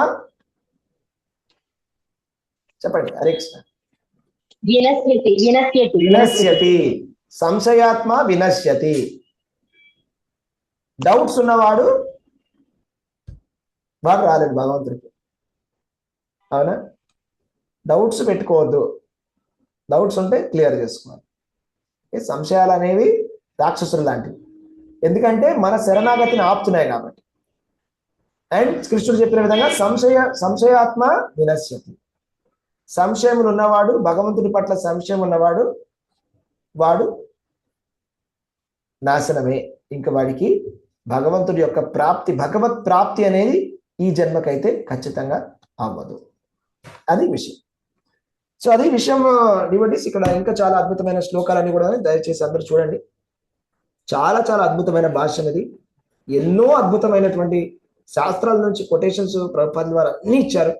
చెప్పండి. హరే కృష్ణ. వినశ్యతి. సంశయాత్మ వినశ్యతి. డౌట్స్ ఉన్నవాడు వాడు రాలేడు భగవంతుడికి. అవునా? డౌట్స్ పెట్టుకోవద్దు. డౌట్స్ ఉంటే క్లియర్ చేసుకోవాలి. సంశయాలు అనేవి రాక్షసులు లాంటివి, ఎందుకంటే మన శరణాగతిని ఆపుతున్నాయి కాబట్టి. అండ్ కృష్ణుడు చెప్పిన విధంగా సంశయాత్మ వినశ్యతి. సంశయములు ఉన్నవాడు, భగవంతుడి పట్ల సంశయం ఉన్నవాడు వాడు నాశనమే. ఇంకా వాడికి భగవంతుడి యొక్క ప్రాప్తి, భగవత్ ప్రాప్తి అనేది ఈ జన్మకైతే ఖచ్చితంగా అవ్వదు. అది విషయం. సో అది విషయం డివోటీస్. ఇక్కడ ఇంకా చాలా అద్భుతమైన శ్లోకాలన్నీ కూడా దయచేసి అందరూ చూడండి. చాలా చాలా అద్భుతమైన భాష్యం ఇది. ఎన్నో అద్భుతమైనటువంటి శాస్త్రాల నుంచి కొటేషన్స్ ప్రభుపాద ద్వారా అన్ని ఇచ్చారు.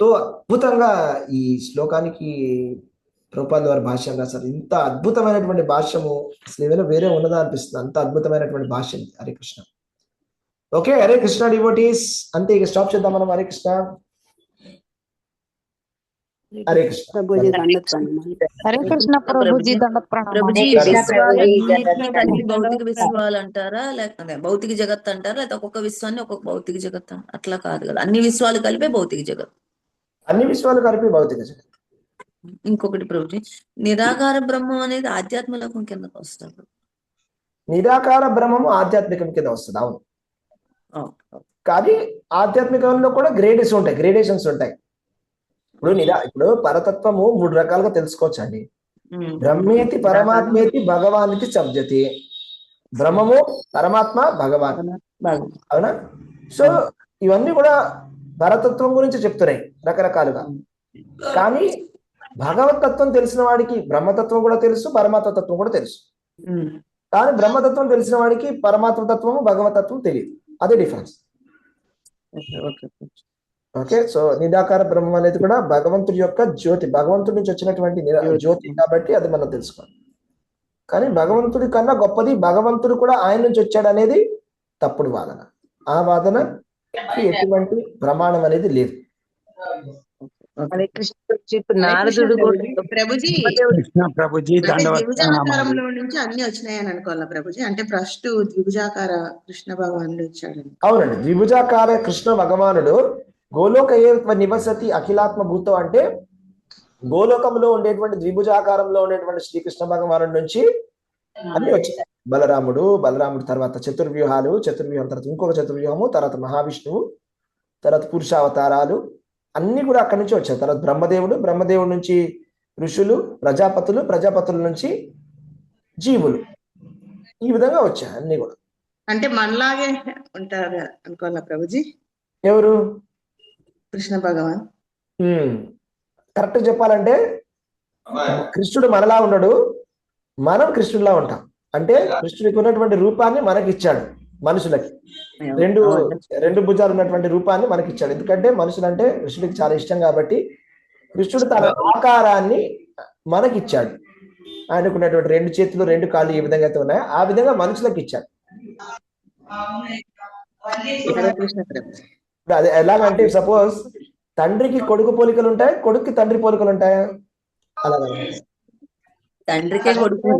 తో అద్భుతంగా ఈ శ్లోకానికి ప్రభుపాద ద్వారా భాష్యం రాశారు. ఇంత అద్భుతమైనటువంటి భాష్యము అసలు ఏదైనా వేరే ఉన్నదా అనిపిస్తుంది, అంత అద్భుతమైనటువంటి భాష్యం. హరే కృష్ణ. Okay, Hare Krishna devotees. అంతే, ఇక స్టాప్ చేద్దాం మనం. హరే కృష్ణ. హరే కృష్ణ. ప్రభుజీ దండత్ ప్రణామం. హరే కృష్ణ ప్రభుజీ దండ ప్రణామం. ప్రభుజీ విశ్వాలన్నిటినీ కలిపి భౌతిక విశ్వాలు అంటారా, లేకపోతే భౌతిక జగత్ అంటారా, లేకపోతే ఒక్కొక్క విశ్వాన్ని ఒక్కొక్క భౌతిక జగత్? అట్లా కాదు కదా, అన్ని విశ్వాలు కలిపే భౌతిక జగత్. అన్ని విశ్వాలు కలిపి భౌతిక జగత్. ఇంకొకటి ప్రభుజీ, నిరాకార బ్రహ్మం అనేది ఆధ్యాత్మ లోకం కిందకు వస్తారు. నిరాకార బ్రహ్మము ఆధ్యాత్మికం కింద వస్తుంది. అవును, కానీ ఆధ్యాత్మికంలో కూడా గ్రేడేషన్స్ ఉంటాయి. ఇప్పుడు పరతత్వము 3 రకాలుగా తెలుసుకోవచ్చు అండి. బ్రహ్మేతి పరమాత్మేతి భగవానికి శబ్దతి. బ్రహ్మము, పరమాత్మ, భగవాన్. అవునా? సో ఇవన్నీ కూడా పరతత్వం గురించి చెప్తున్నాయి రకరకాలుగా. కానీ భగవతత్వం తెలిసిన వాడికి బ్రహ్మతత్వం కూడా తెలుసు, పరమాత్మ తత్వం కూడా తెలుసు. కానీ బ్రహ్మతత్వం తెలిసిన వాడికి పరమాత్మ తత్వము, భగవతత్వం తెలియదు. అదే డిఫరెన్స్. ఓకే, సో నిరాకార బ్రహ్మం అనేది కూడా భగవంతుడి యొక్క జ్యోతి, భగవంతుడి నుంచి వచ్చినటువంటి జ్యోతి కాబట్టి అది మనం తెలుసుకోవాలి. కానీ భగవంతుడి కన్నా గొప్పది, భగవంతుడు కూడా ఆయన నుంచి వచ్చాడు అనేది తప్పుడు వాదన. ఆ వాదన ఎటువంటి ప్రమాణం అనేది లేదు. నారదుడు ప్రభుజీ ప్రభుజీ ద్విభుజాకారంలో నుంచి అన్ని వచ్చినాయని అనుకోవాలా ప్రభుజీ? అంటే ఫస్ట్ ద్విభుజాకార కృష్ణ భగవానుడు వచ్చాడు. అవునండి, ద్విభుజాకార కృష్ణ భగవానుడు గోలోక నివసతి అఖిలాత్మ భూతం అంటే గోలోకంలో ఉండేటువంటి ద్విభుజాకారంలో ఉండేటువంటి శ్రీకృష్ణ భగవానుడి నుంచి అన్ని వచ్చినాయి. బలరాముడు తర్వాత చతుర్వ్యూహం, తర్వాత ఇంకొక చతుర్వ్యూహము, తర్వాత మహావిష్ణువు, తర్వాత పురుషావతారాలు అన్ని కూడా అక్కడి నుంచి వచ్చాయి. తర్వాత బ్రహ్మదేవుడి నుంచి ఋషులు, ప్రజాపతుల నుంచి జీవులు, ఈ విధంగా వచ్చాయి అన్ని కూడా. అంటే మనలాగే ఉంటారు అనుకోవాలా ప్రభుజీ? ఎవరు? కృష్ణ భగవాన్. కరెక్ట్ చెప్పాలంటే కృష్ణుడు మనలా ఉండడు, మనం కృష్ణుడిలా ఉంటాం. అంటే కృష్ణుడికి ఉన్నటువంటి రూపాన్ని మనకి ఇచ్చాడు. మనుషులకి రెండు భుజాలు ఉన్నటువంటి రూపాన్ని మనకి ఇచ్చాడు. ఎందుకంటే మనుషులంటే కృష్ణుడికి చాలా ఇష్టం కాబట్టి కృష్ణుడు తన ఆకారాన్ని మనకి ఇచ్చాడు. ఆయనకున్నటువంటి 2 చేతులు 2 కాళ్ళు ఏ విధంగా అయితే ఉన్నాయో ఆ విధంగా మనుషులకు ఇచ్చాడు. అది ఎలాగంటే సపోజ్ తండ్రికి కొడుకు పోలికలు ఉంటాయి, కొడుక్కి తండ్రి పోలికలు ఉంటాయా? అలాగే తండ్రికే కొడుకే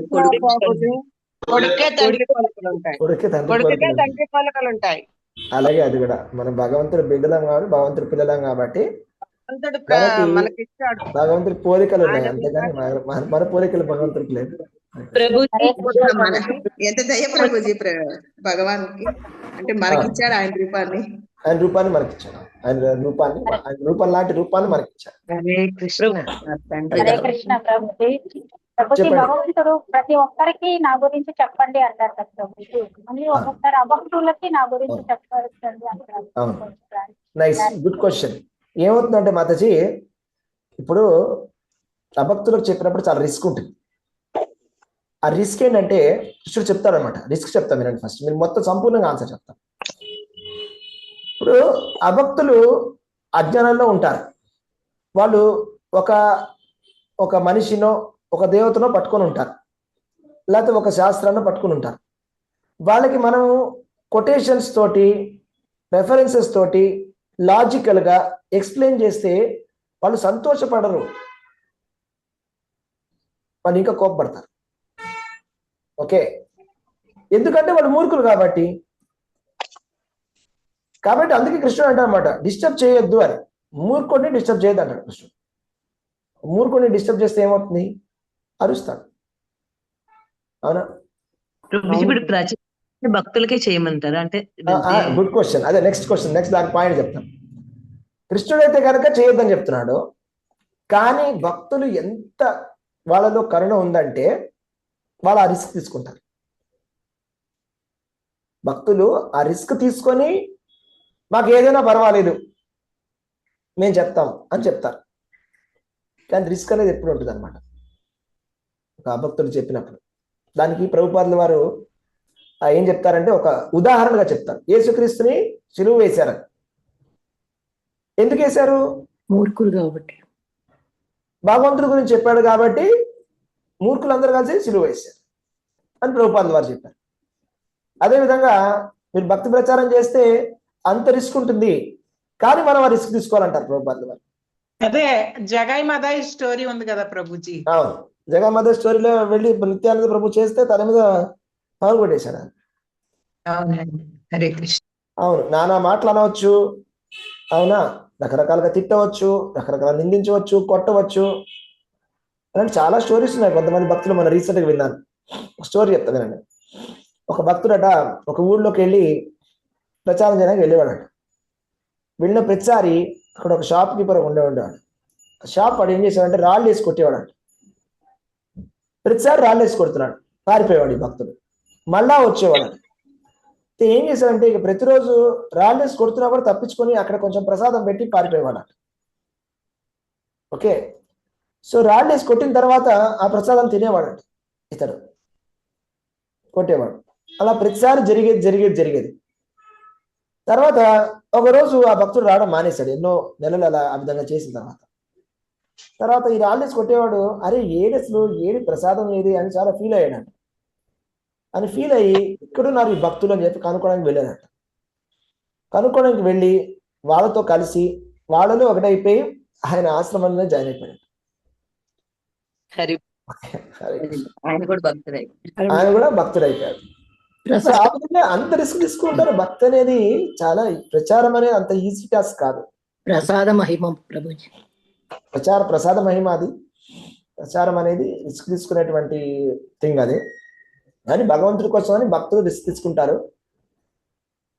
తండ్రి పోలికలు ఉంటాయి. అలాగే అది కూడా మనం భగవంతుడి బిడ్డలం కాబట్టి, భగవంతుడి పిల్లలం కాబట్టి భగవంతుడి పోలికలు ఉన్నాయి, అంతేగాని మన పోలికలు భగవంతుడికి లేదు. ఎంత దయ ప్రభుజీ భగవాన్ కి, అంటే మనకిచ్చాడు ఆయన రూపాన్ని మనకిచ్చాడు. ఆయన రూపం లాంటి రూపాన్ని మనకిచ్చాడు. హరే కృష్ణ. హరే కృష్ణ ప్రభుజీ. భగవంతుడు ప్రతి ఒక్కరికి నా గురించి చెప్పండి అంటారు కదా ప్రభుజీ. మళ్ళీ ఒక్కొక్కసారి అభక్తులకి నా గురించి చెప్పండి అంటారు. Nice, good question. ఏమవుతుందంటే మాతాజీ, ఇప్పుడు అభక్తులకు చెప్పినప్పుడు చాలా రిస్క్ ఉంటుంది. ఆ రిస్క్ ఏంటంటే కృష్ణుడు చెప్తాడు అనమాట. రిస్క్ చెప్తాను వినండి. ఫస్ట్ మీరు మొత్తం సంపూర్ణంగా ఆన్సర్ చెప్తాను. ఇప్పుడు ఇప్పుడు అభక్తులు అజ్ఞానంలో ఉంటారు. వాళ్ళు ఒక మనిషినో ఒక దేవతనో పట్టుకొని ఉంటారు, లేకపోతే ఒక శాస్త్రాన్ని పట్టుకొని ఉంటారు. వాళ్ళకి మనం కొటేషన్స్ తోటి, రెఫరెన్సెస్ తోటి లాజికల్గా ఎక్స్ప్లెయిన్ చేస్తే వాళ్ళు సంతోషపడరు, వాళ్ళు ఇంకా కోపపడతారు. ఓకే, ఎందుకంటే వాళ్ళు మూర్ఖులు కాబట్టి. అందుకే కృష్ణుడు అంటారన్నమాట, డిస్టర్బ్ చేయొద్దు అని. మూర్ఖుడిని డిస్టర్బ్ చేయొద్దు అంటాడు కృష్ణుడు. మూర్ఖుడిని డిస్టర్బ్ చేస్తే ఏమవుతుంది? అరుస్తాడు. అవునా? భక్తులకే చేయమంటారా? అంటే గుడ్ క్వశ్చన్. అదే నెక్స్ట్ క్వశ్చన్, నెక్స్ట్ దాని పాయింట్ చెప్తాను. కృష్ణుడు అయితే కనుక చేయొద్దని చెప్తున్నాడు, కానీ భక్తులు ఎంత వాళ్ళలో కరుణ ఉందంటే వాళ్ళు ఆ రిస్క్ తీసుకుంటారు. భక్తులు ఆ రిస్క్ తీసుకొని మాకు ఏదైనా పర్వాలేదు మేము చెప్తాం అని చెప్తారు. కానీ రిస్క్ అనేది ఎప్పుడు ఉంటుంది అనమాట ఒక భక్తులు చెప్పినప్పుడు. దానికి ప్రభుపాదుల వారు ఏం చెప్తారంటే ఒక ఉదాహరణగా చెప్తారు. యేసుక్రీస్తుని సిలువ వేశారని. ఎందుకు వేశారు? మూర్ఖులు కాబట్టి. భగవంతుడి గురించి చెప్పాడు కాబట్టి మూర్ఖులందరూ కలిసి సిలువ వేశారు అని ప్రభుపాదుల వారు చెప్పారు. అదేవిధంగా మీరు భక్తి ప్రచారం చేస్తే అంత రిస్క్ ఉంటుంది, కానీ మనం ఆ రిస్క్ తీసుకోవాలంటారు ప్రభుపాదుల వారు. అదే జగై మదాయి స్టోరీ ఉంది కదా ప్రభుజీ. అవును, జగై మదాయి స్టోరీలో వెళ్ళి నిత్యానంద ప్రభు చేస్తే తన మీద పవర్ కొట్టేశాడు. అవునండి, హరే కృష్ణ. అవును, నానా మాటలు అనవచ్చు, అవునా, రకరకాలుగా తిట్టవచ్చు, రకరకాల నిందించవచ్చు, కొట్టవచ్చు. అలాంటి చాలా స్టోరీస్ ఉన్నాయి. కొంతమంది భక్తులు మన రీసెంట్గా విన్నాను. ఒక స్టోరీ చెప్తాను నేను. ఒక భక్తుడట ఒక ఊళ్ళోకి వెళ్ళి ప్రచారం చేయడానికి వెళ్ళేవాడట. వెళ్ళిన ప్రతిసారి అక్కడ ఒక షాప్ కీపర్ ఉండేవాడు. షాప్ వాడు ఏం చేశాడంటే రాళ్ళు వేసి కొట్టేవాడు. ప్రతిసారి రాళ్ళు వేసి కొడుతున్నాడు. పారిపోయేవాడు ఈ భక్తుడు. మళ్ళా వచ్చేవాడు. ఏం చేశాడంటే ఇక ప్రతిరోజు రాళ్ళు వేసి కొడుతున్నా కూడా తప్పించుకొని అక్కడ కొంచెం ప్రసాదం పెట్టి పారిపోయేవాడు. ఓకే, సో రాళ్ళు వేసి కొట్టిన తర్వాత ఆ ప్రసాదం తినేవాడు ఇతడు, కొట్టేవాడు. అలా ప్రతిసారి జరిగేది. తర్వాత ఒకరోజు ఆ భక్తుడు రావడం మానేశాడు. ఎన్నో నెలలు అలా ఆ విధంగా చేసిన తర్వాత ఈ రాళ్ళేసి కొట్టేవాడు అరే ఏడి ప్రసాదం ఏది అని చాలా ఫీల్ అయ్యాడు. అని ఫీల్ అయ్యి ఇక్కడున్నారు ఈ భక్తులు అని చెప్పి కనుక్కోవడానికి వెళ్ళాడట. కనుక్కోవడానికి వెళ్ళి వాళ్ళతో కలిసి వాళ్ళలో ఒకటైపోయి ఆయన ఆశ్రమంలో జాయిన్ అయిపోయాడు. ఆయన కూడా భక్తుడైపోయాడు. ఆ విధంగా అంత రిస్క్ తీసుకుంటారు. భక్తి అనేది చాలా, ప్రచారం అనేది అంత ఈజీ టాస్క్ కాదు. ప్రసాద మహిమ ప్రభుజీ. ప్రసాద మహిమ అది. ప్రచారం అనేది రిస్క్ తీసుకునేటువంటి థింగ్ అది. కానీ భగవంతుడి కోసం అని భక్తులు రిస్క్ తీసుకుంటారు.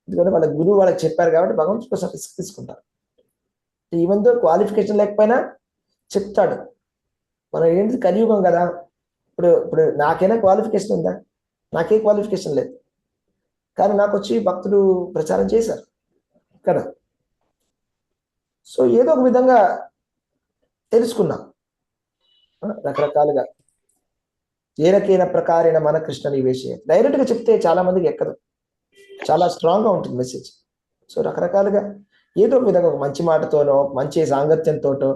ఎందుకంటే వాళ్ళ గురువు వాళ్ళకి చెప్పారు కాబట్టి భగవంతుడి కోసం రిస్క్ తీసుకుంటారు. ఈవెన్ దో క్వాలిఫికేషన్ లేకపోయినా చెప్తాడు. మనం ఏంటి కలియుగం కదా, ఇప్పుడు నాకైనా క్వాలిఫికేషన్ ఉందా? నాకే క్వాలిఫికేషన్ లేదు, కానీ నాకు వచ్చి భక్తులు ప్రచారం చేశారు కదా. సో ఏదో ఒక విధంగా తెలుసుకున్నాం రకరకాలుగా. ఏరకేన ప్రకారేణ మన కృష్ణ నివేశే. డైరెక్ట్గా చెప్తే చాలా మందికి ఎక్కదు, చాలా స్ట్రాంగ్గా ఉంటుంది మెసేజ్. సో రకరకాలుగా ఏదో ఒక విధంగా ఒక మంచి మాటతోనో, మంచి సాంగత్యంతోటో,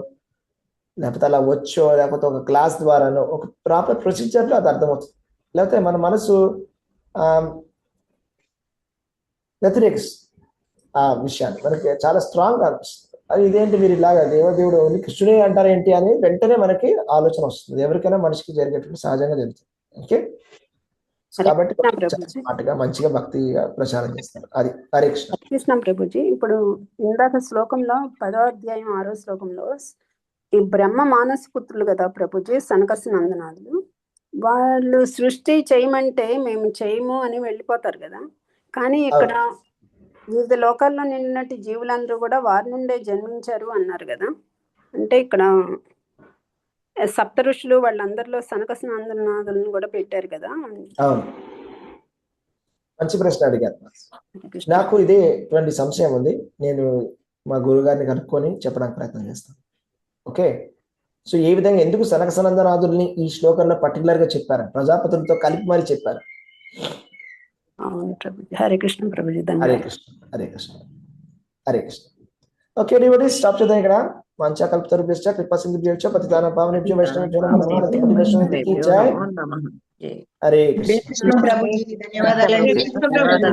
లేకపోతే అలా వచ్చో, లేకపోతే ఒక క్లాస్ ద్వారానో, ఒక ప్రాపర్ ప్రొసీజర్లో అది అర్థమవుతుంది. లేకపోతే మన మనసు వ్యతిరేకిస్తుంది ఆ విషయాన్ని, మనకి చాలా స్ట్రాంగ్గా అనిపిస్తుంది. అది ఇదేంటి మీరు ఇలాగా దేవదేవుడు ఓన్లీ కృష్ణుడే అంటారేంటి అని వెంటనే మనకి ఆలోచన వస్తుంది. ఎవరికైనా మనిషికి జరిగేటువంటి సహజంగా జరుగుతుంది. ఓకే, కాబట్టి మాటగా మంచిగా భక్తిగా ప్రచారం చేస్తారు. అది హరే కృష్ణ. కృష్ణ ప్రభుజీ, ఇప్పుడు ఇందాక శ్లోకంలో 10వ అధ్యాయం 6వ శ్లోకంలో ఈ బ్రహ్మ మానస పుత్రులు కదా ప్రభుజీ, సనకసి నందనాథులు, వాళ్ళు సృష్టి చేయమంటే మేము చేయము అని వెళ్ళిపోతారు కదా. కానీ ఇక్కడ వివిధ లోకాల్లో నిన్నటి జీవులందరూ కూడా వారి నుండే జన్మించారు అన్నారు కదా. అంటే ఇక్కడ సప్త ఋషులు వాళ్ళందరిలో సనకసి నందనాథులను కూడా పెట్టారు కదా. మంచి ప్రశ్న అడిగారు. నాకు ఇదే ఇటువంటి సంశయం ఉంది. నేను మా గురువు గారిని కనుక్కొని చెప్పడానికి ప్రయత్నం చేస్తాను. ఓకే, సో ఏ విధంగా ఎందుకు సనక సనందనాథుల్ని ఈ శ్లోకంలో పర్టికులర్ గా చెప్పారు, ప్రజాపతులతో కలిపి మరి చెప్పారు. అవును Prabhuji, Hare Krishna Prabhuji. Hare Krishna, Hare Krishna. Hare Krishna. Okay devotee, stop చేద్దాం ఇక్కడ. వాంఛా కల్పతరుభ్యశ్చ కృపా సింధుభ్యశ్చ పతితానాం పావనేభ్యో వైష్ణవేభ్యో నమో నమః. రతిపతి వైష్ణవేభ్యో జై. హరే కృష్ణ. ప్రభుజీ ధన్యవాదాలండి.